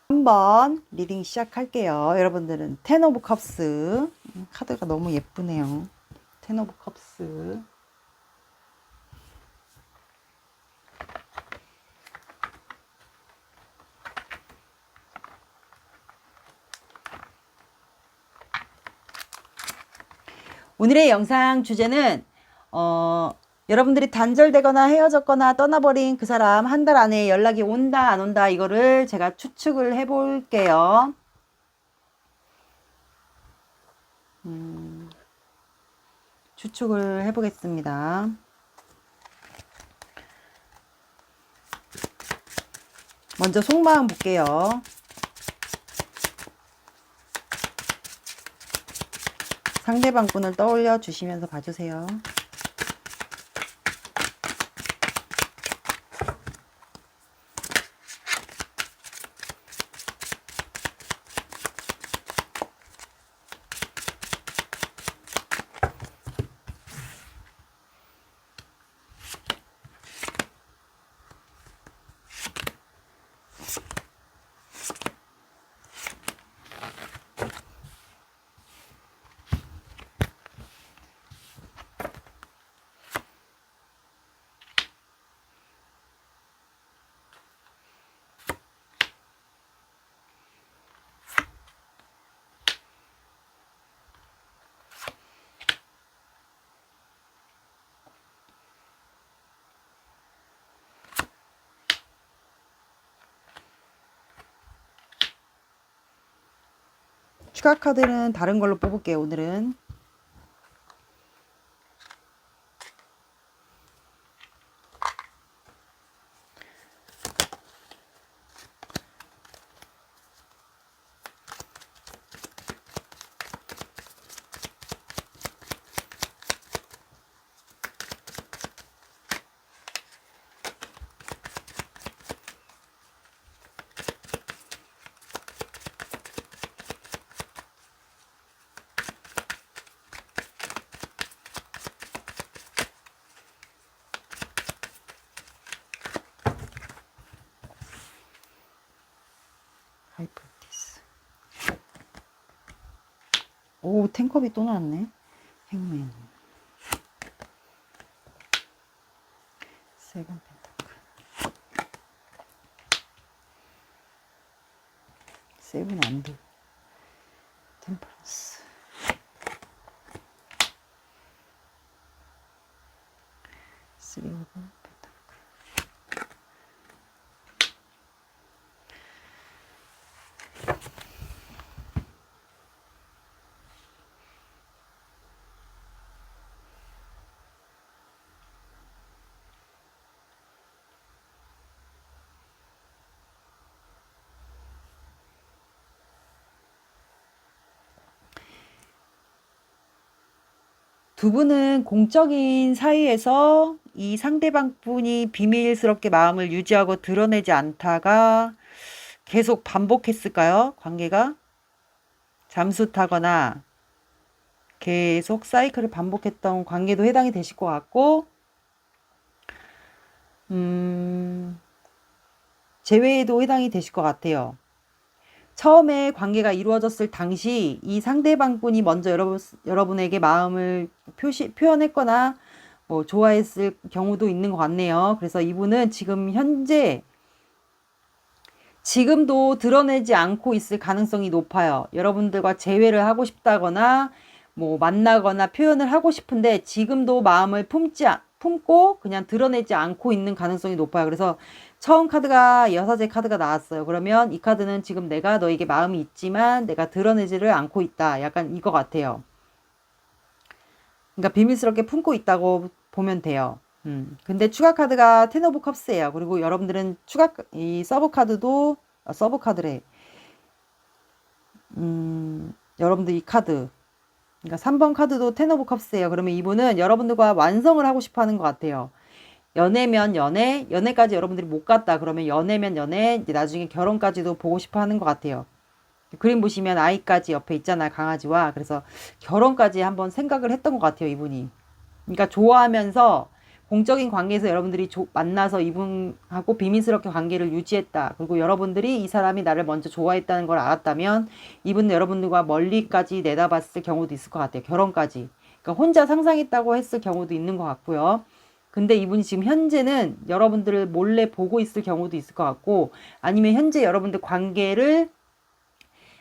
한번 리딩 시작할게요. 여러분들은 텐 오브 컵스 카드가 너무 예쁘네요. 텐 오브 컵스 오늘의 영상 주제는 여러분들이 단절되거나 헤어졌거나 떠나버린 그 사람 한 달 안에 연락이 온다 안 온다 이거를 제가 추측을 해볼게요. 추측을 해보겠습니다. 먼저 속마음 볼게요. 상대방 분을 떠올려 주시면서 봐주세요. 추가 카드는 다른 걸로 뽑을게요. 오늘은 하이프티스. 오, 탱컵이 또 나왔네. 행맨. 세븐 펜타클. 세븐 안드. 템퍼런스. 쓰리 오브 펜타클. 두 분은 공적인 사이에서 이 상대방 분이 비밀스럽게 마음을 유지하고 드러내지 않다가 계속 반복했을까요? 관계가 잠수 타거나 계속 사이클을 반복했던 관계도 해당이 되실 것 같고, 재회에도 해당이 되실 것 같아요. 처음에 관계가 이루어졌을 당시 이 상대방 분이 먼저 여러분에게 마음을 표현했거나 뭐 좋아했을 경우도 있는 것 같네요. 그래서 이분은 지금 현재 지금도 드러내지 않고 있을 가능성이 높아요. 여러분들과 재회를 하고 싶다거나 뭐 만나거나 표현을 하고 싶은데 지금도 마음을 품고 그냥 드러내지 않고 있는 가능성이 높아요. 그래서 처음 카드가 여사제 카드가 나왔어요. 그러면 이 카드는 지금 내가 너에게 마음이 있지만 내가 드러내지를 않고 있다. 약간 이거 같아요. 그러니까 비밀스럽게 품고 있다고 보면 돼요. 근데 추가 카드가 텐 오브 컵스예요. 그리고 여러분들은 이 서브 카드도 서브 카드래. 여러분들 이 카드. 그러니까 3번 카드도 텐 오브 컵스예요. 그러면 이분은 여러분들과 완성을 하고 싶어 하는 것 같아요. 연애면 연애, 연애까지 여러분들이 못 갔다 그러면 연애면 연애, 이제 나중에 결혼까지도 보고 싶어 하는 것 같아요. 그림 보시면 아이까지 옆에 있잖아요, 강아지와. 그래서 결혼까지 한번 생각을 했던 것 같아요, 이분이. 그러니까 좋아하면서 공적인 관계에서 여러분들이 만나서 이분하고 비밀스럽게 관계를 유지했다. 그리고 여러분들이 이 사람이 나를 먼저 좋아했다는 걸 알았다면 이분은 여러분들과 멀리까지 내다봤을 경우도 있을 것 같아요. 결혼까지. 그러니까 혼자 상상했다고 했을 경우도 있는 것 같고요. 근데 이분이 지금 현재는 여러분들을 몰래 보고 있을 경우도 있을 것 같고, 아니면 현재 여러분들 관계를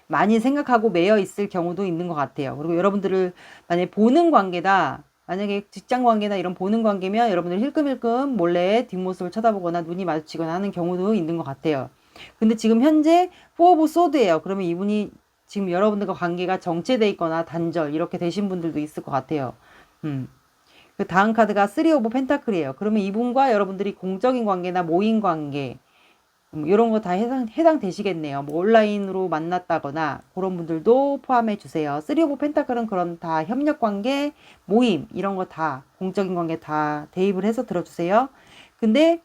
많이 생각하고 매여 있을 경우도 있는 것 같아요. 그리고 여러분들을 만약에 보는 관계다, 만약에 직장 관계나 이런 보는 관계면 여러분들 힐끔힐끔 몰래 뒷모습을 쳐다보거나 눈이 마주치거나 하는 경우도 있는 것 같아요. 근데 지금 현재 포 오브 소드예요. 그러면 이분이 지금 여러분들과 관계가 정체돼 있거나 단절 이렇게 되신 분들도 있을 것 같아요. 그 다음 카드가 3 오브 펜타클이에요. 그러면 이분과 여러분들이 공적인 관계나 모임 관계 이런 거 다 해당되시겠네요. 뭐 온라인으로 만났다거나 그런 분들도 포함해 주세요. 3 오브 펜타클은 그런 다 협력 관계, 모임 이런 거 다 공적인 관계 다 대입을 해서 들어주세요. 근데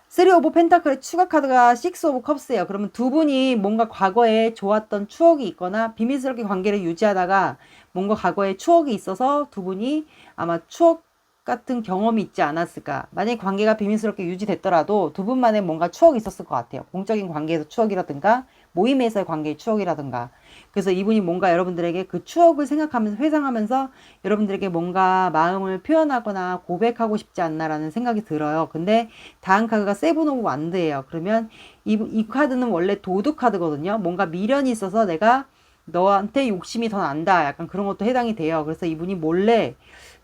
3 오브 펜타클의 추가 카드가 6 오브 컵스예요. 그러면 두 분이 뭔가 과거에 좋았던 추억이 있거나 비밀스럽게 관계를 유지하다가 뭔가 과거에 추억이 있어서 두 분이 아마 추억 같은 경험이 있지 않았을까. 만약에 관계가 비밀스럽게 유지됐더라도 두 분만의 뭔가 추억이 있었을 것 같아요. 공적인 관계에서 추억이라든가 모임에서의 관계의 추억이라든가. 그래서 이분이 뭔가 여러분들에게 그 추억을 생각하면서 회상하면서 여러분들에게 뭔가 마음을 표현하거나 고백하고 싶지 않나라는 생각이 들어요. 근데 다음 카드가 세븐 오브 완드예요. 그러면 이 카드는 원래 도둑 카드거든요. 뭔가 미련이 있어서 내가 너한테 욕심이 더 난다. 약간 그런 것도 해당이 돼요. 그래서 이분이 몰래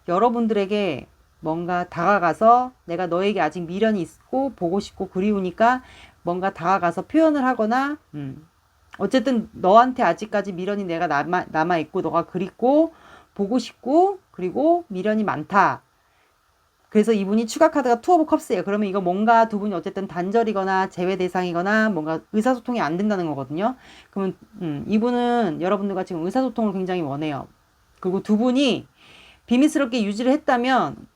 여러분들에게 뭔가 다가가서 내가 너에게 아직 미련이 있고 보고 싶고 그리우니까 뭔가 다가가서 표현을 하거나 어쨌든 너한테 아직까지 미련이 내가 남아있고 너가 그립고 보고 싶고 그리고 미련이 많다. 그래서 이분이 추가 카드가 투 오브 컵스예요. 그러면 이거 뭔가 두 분이 어쨌든 단절이거나 제외 대상이거나 뭔가 의사소통이 안 된다는 거거든요. 그러면 이분은 여러분들과 지금 의사소통을 굉장히 원해요. 그리고 두 분이 비밀스럽게 유지를 했다면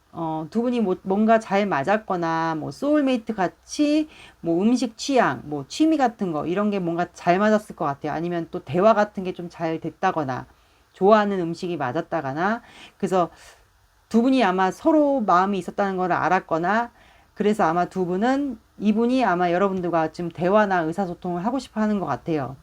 두 분이 뭔가 잘 맞았거나 뭐 소울메이트 같이 뭐 음식 취향, 뭐 취미 같은 거 이런 게 뭔가 잘 맞았을 것 같아요. 아니면 또 대화 같은 게 좀 잘 됐다거나 좋아하는 음식이 맞았다거나 그래서 두 분이 아마 서로 마음이 있었다는 걸 알았거나 그래서 아마 두 분은 이분이 아마 여러분들과 좀 대화나 의사소통을 하고 싶어 하는 것 같아요.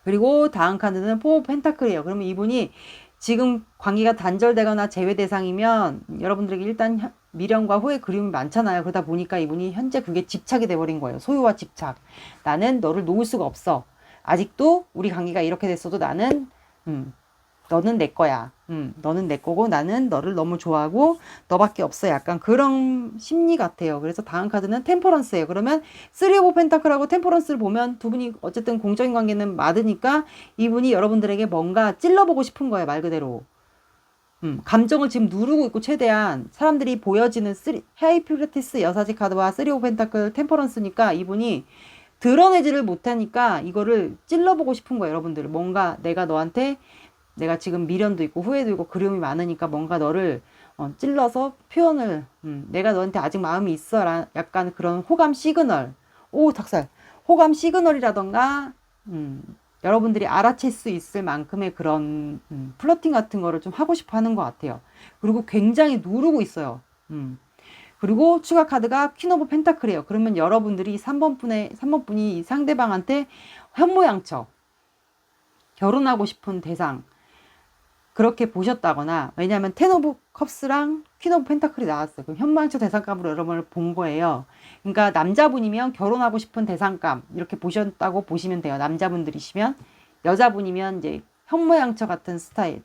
그리고 다음 카드는 포 펜타클이에요. 그러면 이분이 지금 관계가 단절되거나 제외 대상이면 여러분들에게 일단 미련과 후회 그리움이 많잖아요. 그러다 보니까 이분이 현재 그게 집착이 돼버린 거예요. 소유와 집착. 나는 너를 놓을 수가 없어. 아직도 우리 관계가 이렇게 됐어도 나는 너는 내 거야. 너는 내 거고 나는 너를 너무 좋아하고 너밖에 없어. 약간 그런 심리 같아요. 그래서 다음 카드는 템퍼런스예요. 그러면 3 오브 펜타클하고 템퍼런스를 보면 두 분이 어쨌든 공적인 관계는 맞으니까 이분이 여러분들에게 뭔가 찔러보고 싶은 거예요. 말 그대로. 감정을 지금 누르고 있고 최대한 사람들이 보여지는 헤이피레티스 여사지 카드와 3 오브 펜타클 템퍼런스니까 이분이 드러내지를 못하니까 이거를 찔러보고 싶은 거예요. 여러분들. 뭔가 내가 너한테 내가 지금 미련도 있고 후회도 있고 그리움이 많으니까 뭔가 너를 찔러서 표현을 내가 너한테 아직 마음이 있어 약간 그런 호감 시그널 오 닭살 호감 시그널이라던가 여러분들이 알아챌 수 있을 만큼의 그런 플러팅 같은 거를 좀 하고 싶어 하는 것 같아요. 그리고 굉장히 누르고 있어요. 그리고 추가 카드가 퀸 오브 펜타클이에요. 그러면 여러분들이 3번 분이 상대방한테 현모양처 결혼하고 싶은 대상 그렇게 보셨다거나 왜냐하면 텐 오브 컵스랑 퀸 오브 펜타클이 나왔어요. 그럼 현망처 대상감으로 여러분을 본 거예요. 그러니까 남자분이면 결혼하고 싶은 대상감 이렇게 보셨다고 보시면 돼요. 남자분들이시면 여자분이면 이제 현모양처 같은 스타일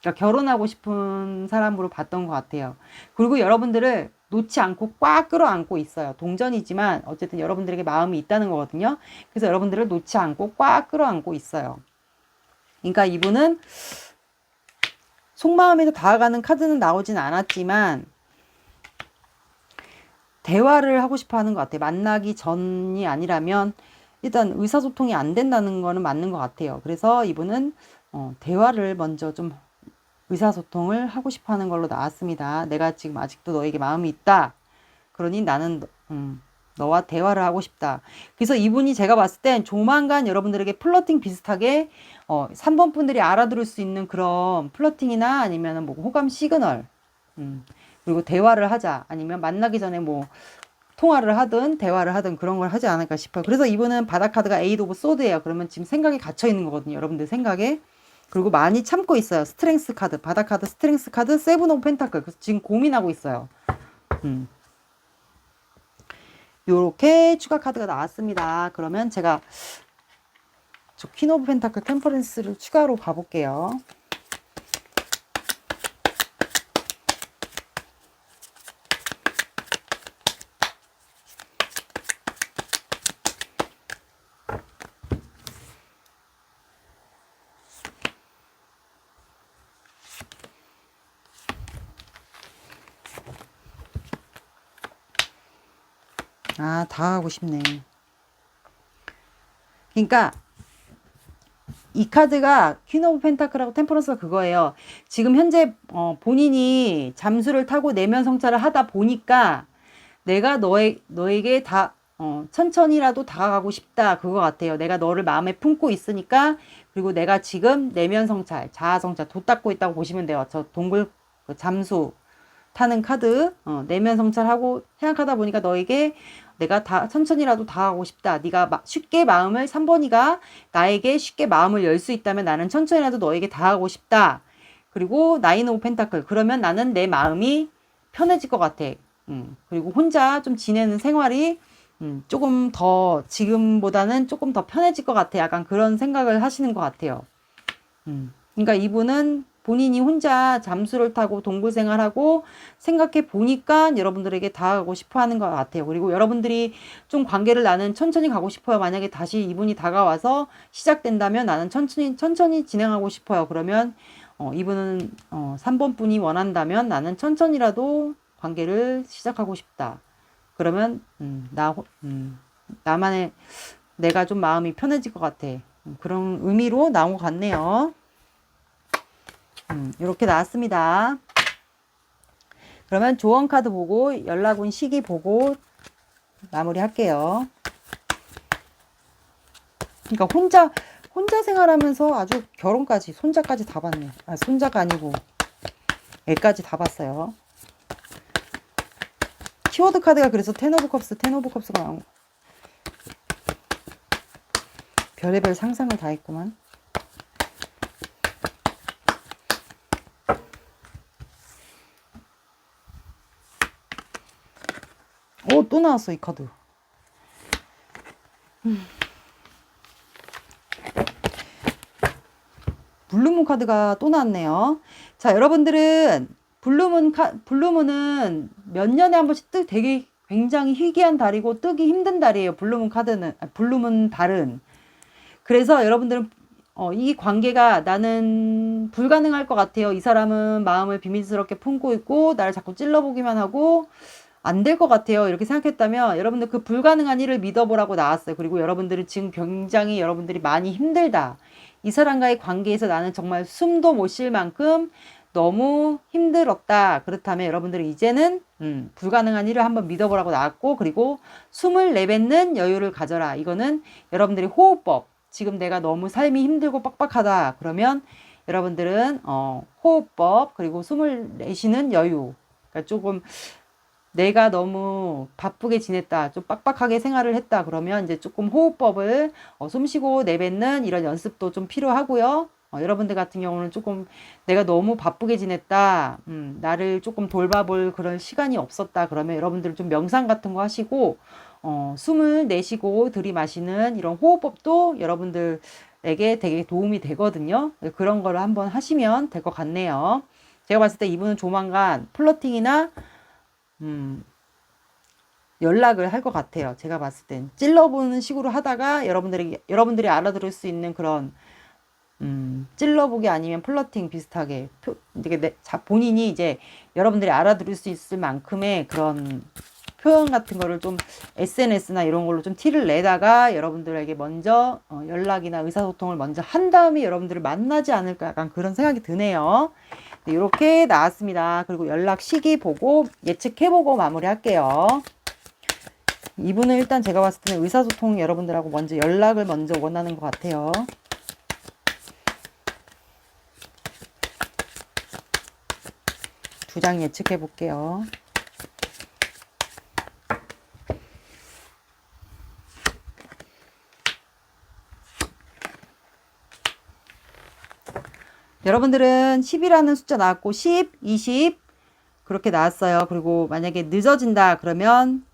그러니까 결혼하고 싶은 사람으로 봤던 것 같아요. 그리고 여러분들을 놓지 않고 꽉 끌어안고 있어요. 동전이지만 어쨌든 여러분들에게 마음이 있다는 거거든요. 그래서 여러분들을 놓지 않고 꽉 끌어안고 있어요. 그러니까 이분은 속마음에서 다가가는 카드는 나오진 않았지만 대화를 하고 싶어 하는 것 같아요. 만나기 전이 아니라면 일단 의사소통이 안 된다는 거는 맞는 것 같아요. 그래서 이분은 대화를 먼저 좀 의사소통을 하고 싶어 하는 걸로 나왔습니다. 내가 지금 아직도 너에게 마음이 있다. 그러니 나는 너와 대화를 하고 싶다. 그래서 이분이 제가 봤을 땐 조만간 여러분들에게 플러팅 비슷하게 3번 분들이 알아들을 수 있는 그런 플러팅이나 아니면 뭐 호감 시그널, 그리고 대화를 하자, 아니면 만나기 전에 뭐 통화를 하든 대화를 하든 그런 걸 하지 않을까 싶어요. 그래서 이분은 바닥 카드가 에이드 오브 소드예요. 그러면 지금 생각에 갇혀 있는 거거든요. 여러분들 생각에. 그리고 많이 참고 있어요. 스트렝스 카드, 바닥 카드, 스트렝스 카드, 세븐 오브 펜타클. 그래서 지금 고민하고 있어요. 요렇게 추가 카드가 나왔습니다. 그러면 제가 저 퀸 오브 펜타클 템퍼런스를 추가로 가볼게요. 아, 다 하고 싶네. 그러니까 이 카드가 퀸 오브 펜타클하고 템퍼런스가 그거예요. 지금 현재 본인이 잠수를 타고 내면 성찰을 하다 보니까 내가 너에게 천천히라도 다가가고 싶다. 그거 같아요. 내가 너를 마음에 품고 있으니까. 그리고 내가 지금 내면 성찰, 자아 성찰, 도 닦고 있다고 보시면 돼요. 저 동굴 잠수 타는 카드, 내면 성찰하고 생각하다 보니까 너에게 내가 천천히라도 다가가고 싶다. 네가 쉽게 마음을 3번이가 나에게 쉽게 마음을 열 수 있다면 나는 천천히라도 너에게 다가가고 싶다. 그리고 나인 오브 펜타클. 그러면 나는 내 마음이 편해질 것 같아. 그리고 혼자 좀 지내는 생활이 조금 더 지금보다는 조금 더 편해질 것 같아. 약간 그런 생각을 하시는 것 같아요. 그러니까 이분은 본인이 혼자 잠수를 타고 동굴 생활하고 생각해 보니까 여러분들에게 다가가고 싶어 하는 것 같아요. 그리고 여러분들이 좀 관계를 나는 천천히 가고 싶어요. 만약에 다시 이분이 다가와서 시작된다면 나는 천천히 진행하고 싶어요. 그러면 이분은 3번 분이 원한다면 나는 천천히라도 관계를 시작하고 싶다. 그러면 나만의 내가 좀 마음이 편해질 것 같아. 그런 의미로 나온 것 같네요. 이렇게 나왔습니다. 그러면 조언 카드 보고 연락 온 시기 보고 마무리 할게요. 그러니까 혼자 생활하면서 아주 결혼까지 손자까지 다 봤네. 아, 손자가 아니고 애까지 다 봤어요. 키워드 카드가 그래서 텐 오브 컵스가 나온 거. 별의별 상상을 다 했구만. 또 나왔어, 이 카드. 블루문 카드가 또 나왔네요. 자, 여러분들은 블루문은 몇 년에 한 번씩 되게 굉장히 희귀한 달이고 뜨기 힘든 달이에요. 블루문 달은. 그래서 여러분들은 이 관계가 나는 불가능할 것 같아요. 이 사람은 마음을 비밀스럽게 품고 있고 나를 자꾸 찔러보기만 하고 안 될 것 같아요. 이렇게 생각했다면 여러분들 그 불가능한 일을 믿어보라고 나왔어요. 그리고 여러분들은 지금 굉장히 여러분들이 많이 힘들다. 이 사람과의 관계에서 나는 정말 숨도 못 쉴 만큼 너무 힘들었다. 그렇다면 여러분들은 이제는 불가능한 일을 한번 믿어보라고 나왔고, 그리고 숨을 내뱉는 여유를 가져라. 이거는 여러분들이 호흡법. 지금 내가 너무 삶이 힘들고 빡빡하다. 그러면 여러분들은 호흡법, 그리고 숨을 내쉬는 여유. 그러니까 조금 내가 너무 바쁘게 지냈다, 좀 빡빡하게 생활을 했다, 그러면 이제 조금 호흡법을 숨 쉬고 내뱉는 이런 연습도 좀 필요하고요. 여러분들 같은 경우는 조금 내가 너무 바쁘게 지냈다, 나를 조금 돌봐볼 그런 시간이 없었다, 그러면 여러분들 좀 명상 같은 거 하시고 숨을 내쉬고 들이마시는 이런 호흡법도 여러분들에게 되게 도움이 되거든요. 그런 거를 한번 하시면 될 것 같네요. 제가 봤을 때 이분은 조만간 플러팅이나 연락을 할 것 같아요. 제가 봤을 땐 찔러보는 식으로 하다가 여러분들이 알아들을 수 있는 그런 찔러보기 아니면 플러팅 비슷하게 본인이 이제 여러분들이 알아들을 수 있을 만큼의 그런 표현 같은 거를 좀 SNS나 이런 걸로 좀 티를 내다가 여러분들에게 먼저 연락이나 의사소통을 먼저 한 다음에 여러분들을 만나지 않을까, 약간 그런 생각이 드네요. 네, 이렇게 나왔습니다. 그리고 연락 시기 보고 예측해보고 마무리할게요. 이분은 일단 제가 봤을 때는 의사소통 여러분들하고 먼저 연락을 먼저 원하는 것 같아요. 두 장 예측해 볼게요. 여러분들은 10이라는 숫자 나왔고 10, 20 그렇게 나왔어요. 그리고 만약에 늦어진다 그러면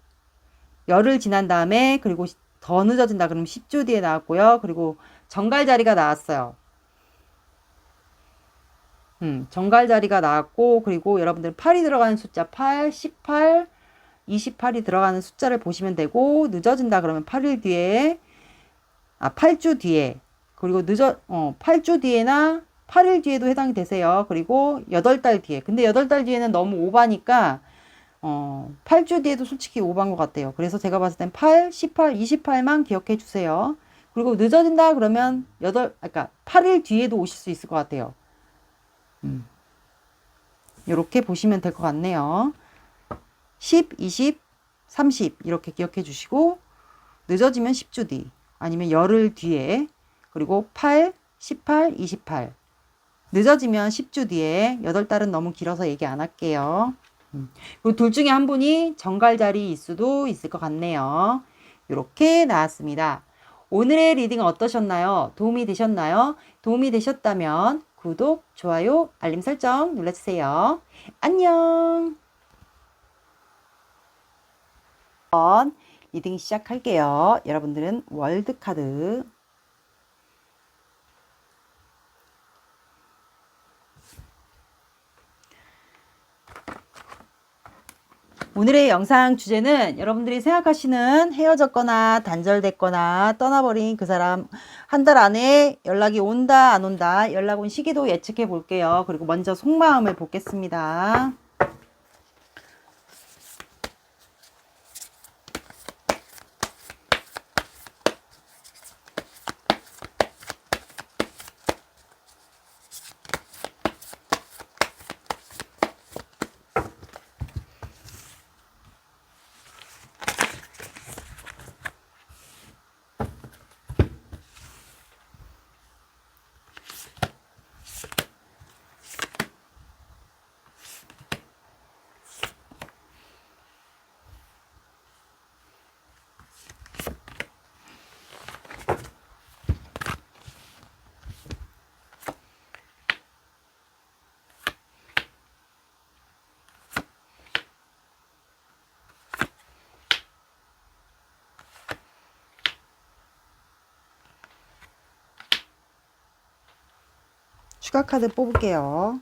열흘 지난 다음에 그리고 더 늦어진다 그러면 10주 뒤에 나왔고요. 그리고 정갈 자리가 나왔어요. 정갈 자리가 나왔고 그리고 여러분들 8이 들어가는 숫자 8, 18, 28이 들어가는 숫자를 보시면 되고 늦어진다 그러면 8일 뒤에 8주 뒤에 그리고 8주 뒤에나 8일 뒤에도 해당이 되세요. 그리고 8달 뒤에. 근데 8달 뒤에는 너무 오바니까 8주 뒤에도 솔직히 오바인 것 같아요. 그래서 제가 봤을 땐 8, 18, 28만 기억해 주세요. 그리고 늦어진다 그러면 8일 뒤에도 오실 수 있을 것 같아요. 이렇게 보시면 될 것 같네요. 10, 20, 30 이렇게 기억해 주시고 늦어지면 10주 뒤 아니면 열흘 뒤에 그리고 8, 18, 28 늦어지면 10주 뒤에 8달은 너무 길어서 얘기 안 할게요. 둘 중에 한 분이 정갈 자리일 수도 있을 것 같네요. 이렇게 나왔습니다. 오늘의 리딩 어떠셨나요? 도움이 되셨나요? 도움이 되셨다면 구독, 좋아요, 알림 설정 눌러주세요. 안녕. 리딩 시작할게요. 여러분들은 월드카드 오늘의 영상 주제는 여러분들이 생각하시는 헤어졌거나 단절됐거나 떠나버린 그 사람 한 달 안에 연락이 온다 안 온다 연락 온 시기도 예측해 볼게요. 그리고 먼저 속마음을 보겠습니다. 추가 카드 뽑을게요.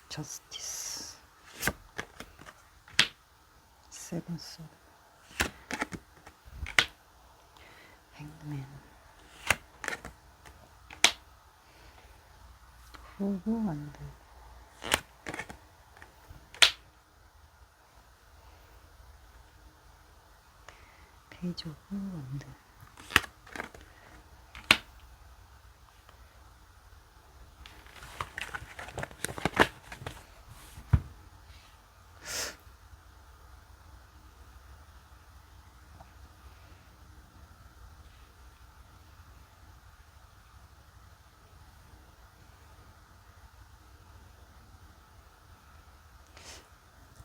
저스티스 세븐스 행맨 후보 안돼 페이지 오브 원드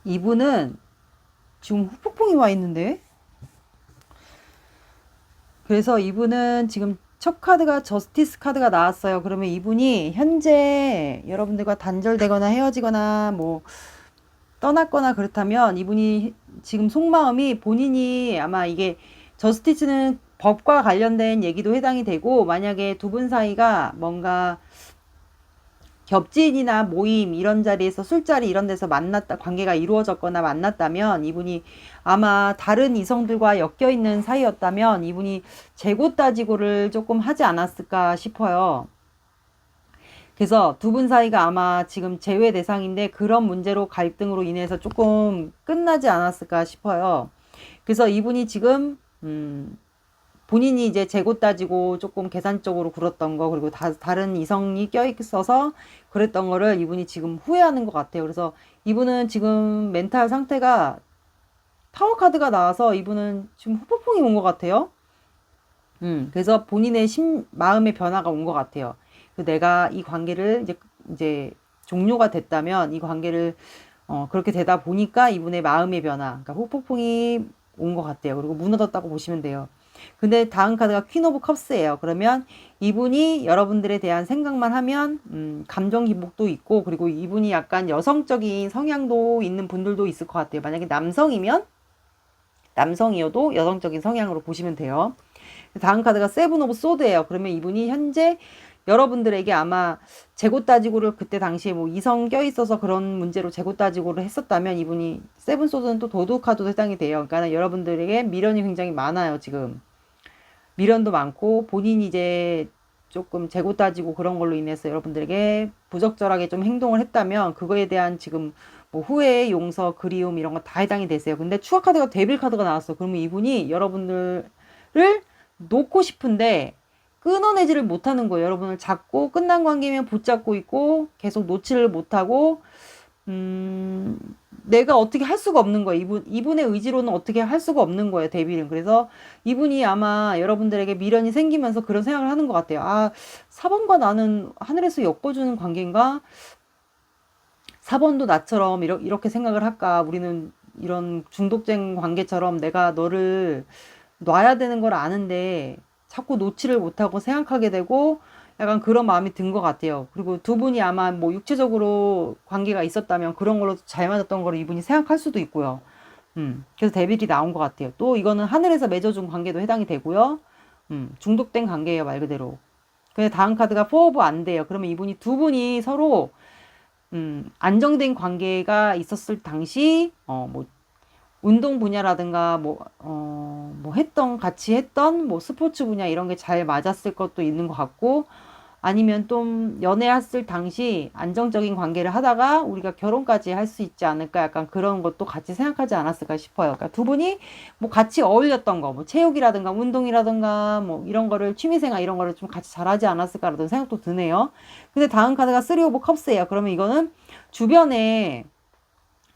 이분은 지금 후폭풍이 와 있는데 그래서 이분은 지금 첫 카드가 저스티스 카드가 나왔어요. 그러면 이분이 현재 여러분들과 단절되거나 헤어지거나 뭐 떠났거나 그렇다면 이분이 지금 속마음이 본인이 아마 이게 저스티스는 법과 관련된 얘기도 해당이 되고 만약에 두 분 사이가 뭔가 겹지인이나 모임 이런 자리에서 술자리 이런 데서 만났다 관계가 이루어졌거나 만났다면 이분이 아마 다른 이성들과 엮여 있는 사이였다면 이분이 재고 따지고를 조금 하지 않았을까 싶어요. 그래서 두 분 사이가 아마 지금 제외 대상인데 그런 문제로 갈등으로 인해서 조금 끝나지 않았을까 싶어요. 그래서 이분이 지금 본인이 이제 재고 따지고 조금 계산적으로 굴었던 거 그리고 다른 이성이 껴있어서 그랬던 거를 이분이 지금 후회하는 것 같아요. 그래서 이분은 지금 멘탈 상태가 타워 카드가 나와서 이분은 지금 후폭풍이 온 것 같아요. 그래서 본인의 마음의 변화가 온 것 같아요. 내가 이 관계를 이제 종료가 됐다면 이 관계를 그렇게 되다 보니까 이분의 마음의 변화, 그러니까 후폭풍이 온 것 같아요. 그리고 무너졌다고 보시면 돼요. 근데 다음 카드가 퀸 오브 컵스예요. 그러면 이분이 여러분들에 대한 생각만 하면 감정 기복도 있고 그리고 이분이 약간 여성적인 성향도 있는 분들도 있을 것 같아요. 만약에 남성이어도 여성적인 성향으로 보시면 돼요. 다음 카드가 세븐 오브 소드예요. 그러면 이분이 현재 여러분들에게 아마 재고 따지고를 그때 당시에 뭐 이성 껴있어서 그런 문제로 재고 따지고를 했었다면 이분이 세븐 소드는 또 도둑 카드도 해당이 돼요. 그러니까 여러분들에게 미련이 굉장히 많아요. 지금 미련도 많고 본인이 이제 조금 재고 따지고 그런 걸로 인해서 여러분들에게 부적절하게 좀 행동을 했다면 그거에 대한 지금 뭐 후회, 용서, 그리움 이런 거 다 해당이 되세요. 근데 추가 카드가 데빌 카드가 나왔어. 그러면 이분이 여러분들을 놓고 싶은데 끊어내지를 못하는 거예요. 여러분을 잡고 끝난 관계면 붙잡고 있고 계속 놓지를 못하고 내가 어떻게 할 수가 없는 거예요. 이분의 의지로는 어떻게 할 수가 없는 거예요. 데빌은. 그래서 이분이 아마 여러분들에게 미련이 생기면서 그런 생각을 하는 것 같아요. 아, 4번과 나는 하늘에서 엮어주는 관계인가? 4번도 나처럼 이렇게 생각을 할까? 우리는 이런 중독된 관계처럼 내가 너를 놔야 되는 걸 아는데 자꾸 놓지를 못하고 생각하게 되고 약간 그런 마음이 든 것 같아요. 그리고 두 분이 아마 뭐 육체적으로 관계가 있었다면 그런 걸로 잘 맞았던 걸 이분이 생각할 수도 있고요. 그래서 데빌이 나온 것 같아요. 또 이거는 하늘에서 맺어준 관계도 해당이 되고요. 중독된 관계예요, 말 그대로. 근데 다음 카드가 포 오브 안 돼요. 그러면 이분이 두 분이 서로 안정된 관계가 있었을 당시 뭐 운동 분야라든가 같이 했던 뭐 스포츠 분야 이런 게 잘 맞았을 것도 있는 것 같고 아니면 좀 연애했을 당시 안정적인 관계를 하다가 우리가 결혼까지 할 수 있지 않을까 약간 그런 것도 같이 생각하지 않았을까 싶어요. 그러니까 두 분이 뭐 같이 어울렸던 거, 뭐 체육이라든가 운동이라든가 뭐 이런 거를 취미생활 이런 거를 좀 같이 잘하지 않았을까라는 생각도 드네요. 근데 다음 카드가 쓰리 오브 컵스예요. 그러면 이거는 주변에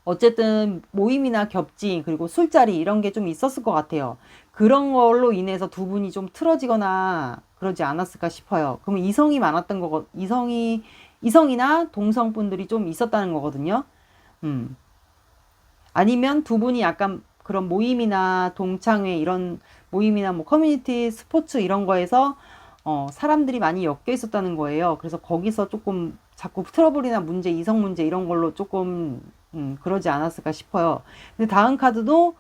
어쨌든 모임이나 겹친 그리고 술자리 이런 게 좀 있었을 것 같아요. 그런 걸로 인해서 두 분이 좀 틀어지거나 그러지 않았을까 싶어요. 그러면 이성이나 동성분들이 좀 있었다는 거거든요. 아니면 두 분이 약간 그런 모임이나 동창회 이런 모임이나 뭐 커뮤니티 스포츠 이런 거에서 사람들이 많이 엮여 있었다는 거예요. 그래서 거기서 조금 자꾸 트러블이나 문제, 이성 문제 이런 걸로 조금 그러지 않았을까 싶어요. 근데 다음 카드도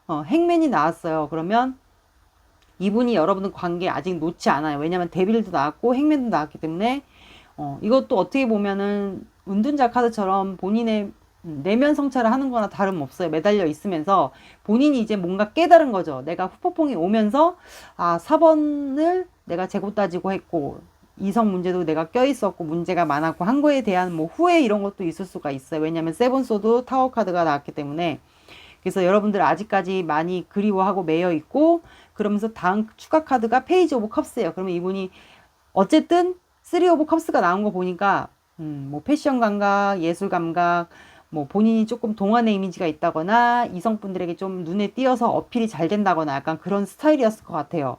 행맨이 나왔어요. 그러면 이분이 여러분들 관계 아직 놓지 않아요. 왜냐면 데빌도 나왔고 행맨도 나왔기 때문에 이것도 어떻게 보면은 은둔자 카드처럼 본인의 내면 성찰을 하는 거나 다름없어요. 매달려 있으면서 본인이 이제 뭔가 깨달은 거죠. 내가 후폭풍이 오면서 4번을 내가 재고 따지고 했고 이성 문제도 내가 껴있었고 문제가 많았고 한 거에 대한 뭐 후회 이런 것도 있을 수가 있어요. 왜냐면 세븐소드 타워 카드가 나왔기 때문에. 그래서 여러분들 아직까지 많이 그리워하고 매여 있고 그러면서 다음 추가 카드가 페이지 오브 컵스예요. 그러면 이분이 어쨌든 3 오브 컵스가 나온 거 보니까 뭐 패션 감각, 예술 감각, 뭐 본인이 조금 동안의 이미지가 있다거나 이성분들에게 좀 눈에 띄어서 어필이 잘 된다거나 약간 그런 스타일이었을 것 같아요.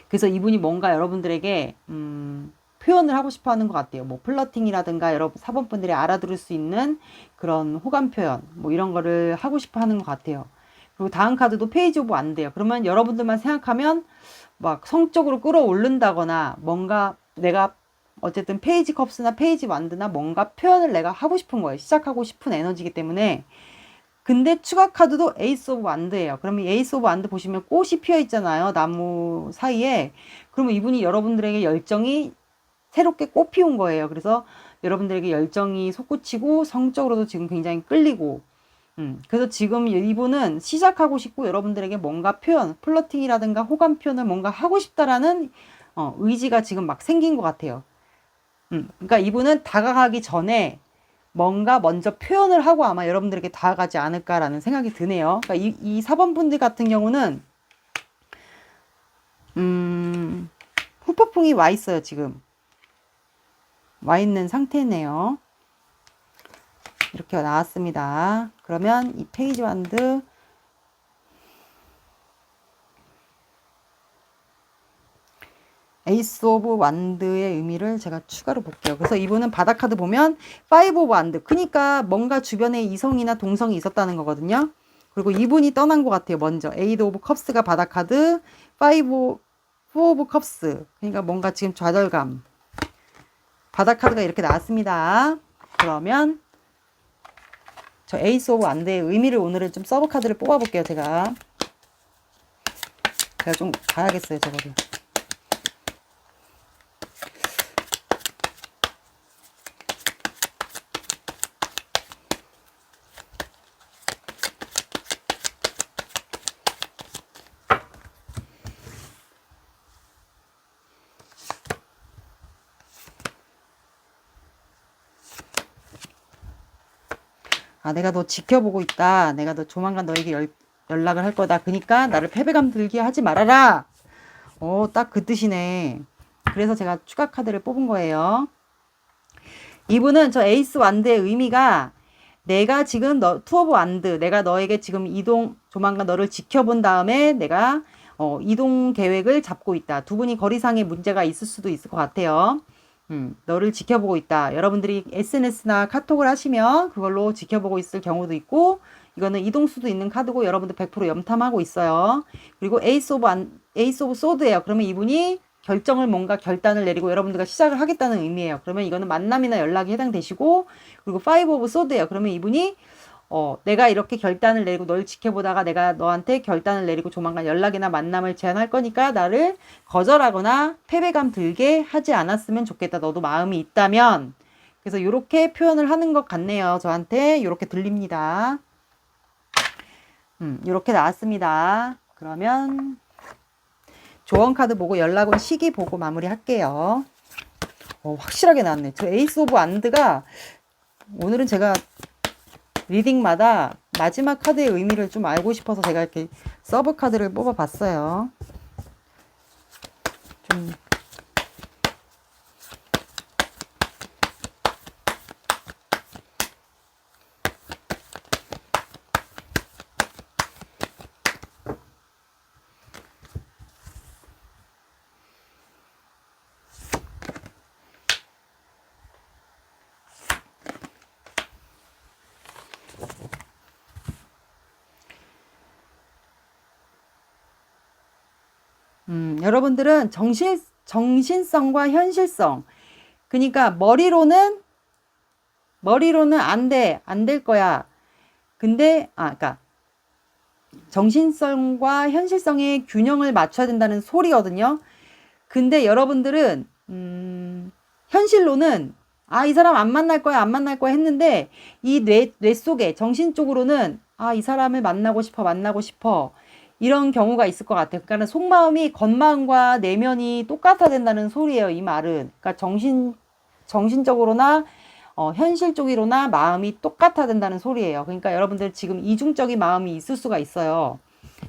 그래서 이분이 뭔가 여러분들에게 표현을 하고 싶어 하는 것 같아요. 뭐 플러팅이라든가 여러분 4번분들이 알아들을 수 있는 그런 호감 표현 뭐 이런 거를 하고 싶어 하는 것 같아요. 그리고 다음 카드도 페이지 오브 안 돼요. 그러면 여러분들만 생각하면 막 성적으로 끌어올른다거나 뭔가 내가 어쨌든 페이지 컵스나 페이지 완드나 뭔가 표현을 내가 하고 싶은 거예요. 시작하고 싶은 에너지이기 때문에. 근데 추가 카드도 에이스 오브 완드예요. 그러면 에이스 오브 완드 보시면 꽃이 피어 있잖아요. 나무 사이에. 그러면 이분이 여러분들에게 열정이 새롭게 꽃 피운 거예요. 그래서 여러분들에게 열정이 솟구치고 성적으로도 지금 굉장히 끌리고 그래서 지금 이분은 시작하고 싶고 여러분들에게 뭔가 표현, 플러팅이라든가 호감 표현을 뭔가 하고 싶다라는 의지가 지금 막 생긴 것 같아요. 그러니까 이분은 다가가기 전에 뭔가 먼저 표현을 하고 아마 여러분들에게 다가가지 않을까라는 생각이 드네요. 그러니까 이 4번 분들 같은 경우는 후폭풍이 와 있어요. 지금 와 있는 상태네요. 이렇게 나왔습니다. 그러면 이 페이지 완드 에이스 오브 완드의 의미를 제가 추가로 볼게요. 그래서 이분은 바닥 카드 보면 5 오브 완드. 그러니까 뭔가 주변에 이성이나 동성이 있었다는 거거든요. 그리고 이분이 떠난 것 같아요. 먼저 8 오브 컵스가 바닥 카드, 5 오브 컵스. 그러니까 뭔가 지금 좌절감. 바닥 카드가 이렇게 나왔습니다. 그러면 저 에이스 오브 완드의 의미를 오늘은 좀 서브 카드를 뽑아볼게요. 제가 좀 봐야겠어요. 저거를. 아, 내가 너 지켜보고 있다. 내가 너 조만간 너에게 연락을 할 거다. 그러니까 나를 패배감 들게 하지 말아라. 딱 그 뜻이네. 그래서 제가 추가 카드를 뽑은 거예요. 이분은 저 에이스 완드의 의미가 내가 지금 투 오브 완드, 내가 너에게 지금 조만간 너를 지켜본 다음에 내가 이동 계획을 잡고 있다. 두 분이 거리상의 문제가 있을 수도 있을 것 같아요. 너를 지켜보고 있다. 여러분들이 SNS나 카톡을 하시면 그걸로 지켜보고 있을 경우도 있고, 이거는 이동수도 있는 카드고 여러분들 100% 염탐하고 있어요. 그리고 에이스 오브 소드예요. 그러면 이분이 뭔가 결단을 내리고 여러분들과 시작을 하겠다는 의미예요. 그러면 이거는 만남이나 연락이 해당되시고, 그리고 5 오브 소드예요. 그러면 이분이 내가 이렇게 결단을 내리고 널 지켜보다가 내가 너한테 결단을 내리고 조만간 연락이나 만남을 제안할 거니까 나를 거절하거나 패배감 들게 하지 않았으면 좋겠다. 너도 마음이 있다면. 그래서 이렇게 표현을 하는 것 같네요. 저한테 이렇게 들립니다. 이렇게 나왔습니다. 그러면 조언 카드 보고 연락 온 시기 보고 마무리 할게요. 확실하게 나왔네. 저 에이스 오브 완드가 오늘은 제가 리딩마다 마지막 카드의 의미를 좀 알고 싶어서 제가 이렇게 서브 카드를 뽑아봤어요. 좀 여러분들은 정신성과 현실성. 그러니까 머리로는 안 될 거야. 근데, 그러니까 정신성과 현실성의 균형을 맞춰야 된다는 소리거든요. 근데 여러분들은, 현실로는, 이 사람 안 만날 거야 했는데, 이 뇌 속에, 정신적으로는, 이 사람을 만나고 싶어. 이런 경우가 있을 것 같아요. 그러니까 속마음이 겉마음과 내면이 똑같아야 된다는 소리예요. 이 말은. 그러니까 정신적으로나 현실적으로나 마음이 똑같아야 된다는 소리예요. 그러니까 여러분들 지금 이중적인 마음이 있을 수가 있어요.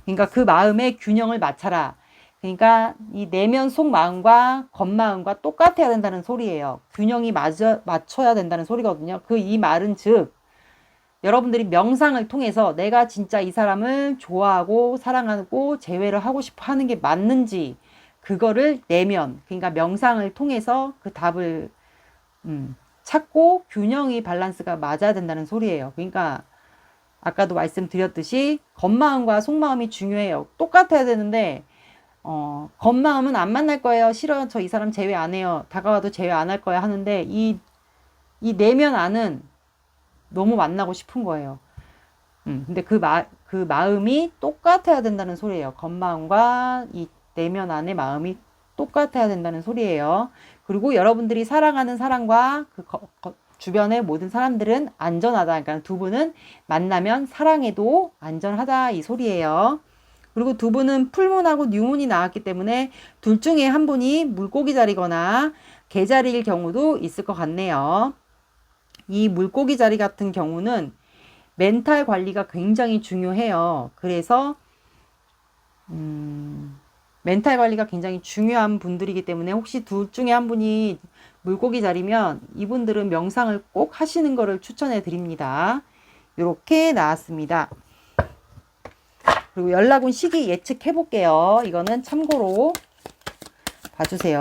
그러니까 그 마음의 균형을 맞춰라. 그러니까 이 내면 속마음과 겉마음과 똑같아야 된다는 소리예요. 균형이 맞춰야 된다는 소리거든요. 이 말은 즉 여러분들이 명상을 통해서 내가 진짜 이 사람을 좋아하고 사랑하고 재회를 하고 싶어 하는 게 맞는지 그거를 그러니까 명상을 통해서 그 답을 찾고 균형이 밸런스가 맞아야 된다는 소리예요. 그러니까 아까도 말씀드렸듯이 겉마음과 속마음이 중요해요. 똑같아야 되는데 겉마음은 안 만날 거예요. 싫어요. 저 이 사람 제외 안 해요. 다가와도 제외 안 할 거야 하는데 이 내면 안은 너무 만나고 싶은 거예요. 근데 그 마음이 똑같아야 된다는 소리예요. 겉마음과 이 내면 안의 마음이 똑같아야 된다는 소리예요. 그리고 여러분들이 사랑하는 사람과 주변의 모든 사람들은 안전하다. 그러니까 두 분은 만나면 사랑해도 안전하다 이 소리예요. 그리고 두 분은 풀문하고 뉴문이 나왔기 때문에 둘 중에 한 분이 물고기 자리거나 개 자리일 경우도 있을 것 같네요. 이 물고기 자리 같은 경우는 멘탈 관리가 굉장히 중요해요. 그래서 멘탈 관리가 굉장히 중요한 분들이기 때문에 혹시 둘 중에 한 분이 물고기 자리면 이분들은 명상을 꼭 하시는 것을 추천해 드립니다. 이렇게 나왔습니다. 그리고 연락운 시기 예측해 볼게요. 이거는 참고로 봐주세요.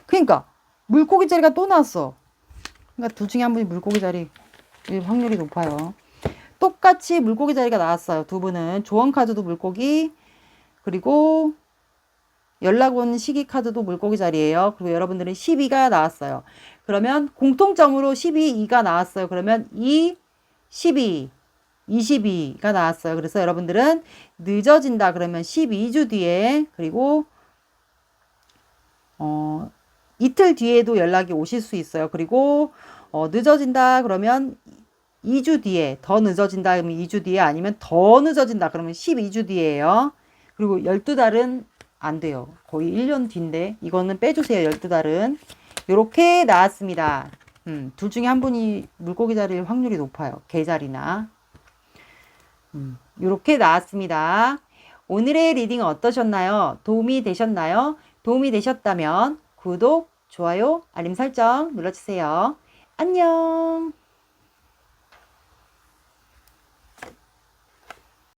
그러니까 물고기 자리가 또 나왔어. 그러니까 둘 중에 한 분이 물고기 자리 확률이 높아요. 똑같이 물고기 자리가 나왔어요. 두 분은 조언 카드도 물고기, 그리고 연락 온 시기 카드도 물고기 자리예요. 그리고 여러분들은 12가 나왔어요. 그러면 공통점으로 12, 2가 나왔어요. 그러면 2, 12, 22가 나왔어요. 그래서 여러분들은 늦어진다 그러면 12주 뒤에, 그리고 이틀 뒤에도 연락이 오실 수 있어요. 그리고 늦어진다 그러면 2주 뒤에, 더 늦어진다 그러면 2주 뒤에, 아니면 더 늦어진다 그러면 12주 뒤에요. 그리고 12달은 안 돼요. 거의 1년 뒤인데 이거는 빼주세요. 12달은. 이렇게 나왔습니다. 둘 중에 한 분이 물고기 자리일 확률이 높아요. 개 자리나. 이렇게 나왔습니다. 오늘의 리딩 어떠셨나요? 도움이 되셨나요? 도움이 되셨다면 구독, 좋아요, 알림 설정 눌러주세요. 안녕.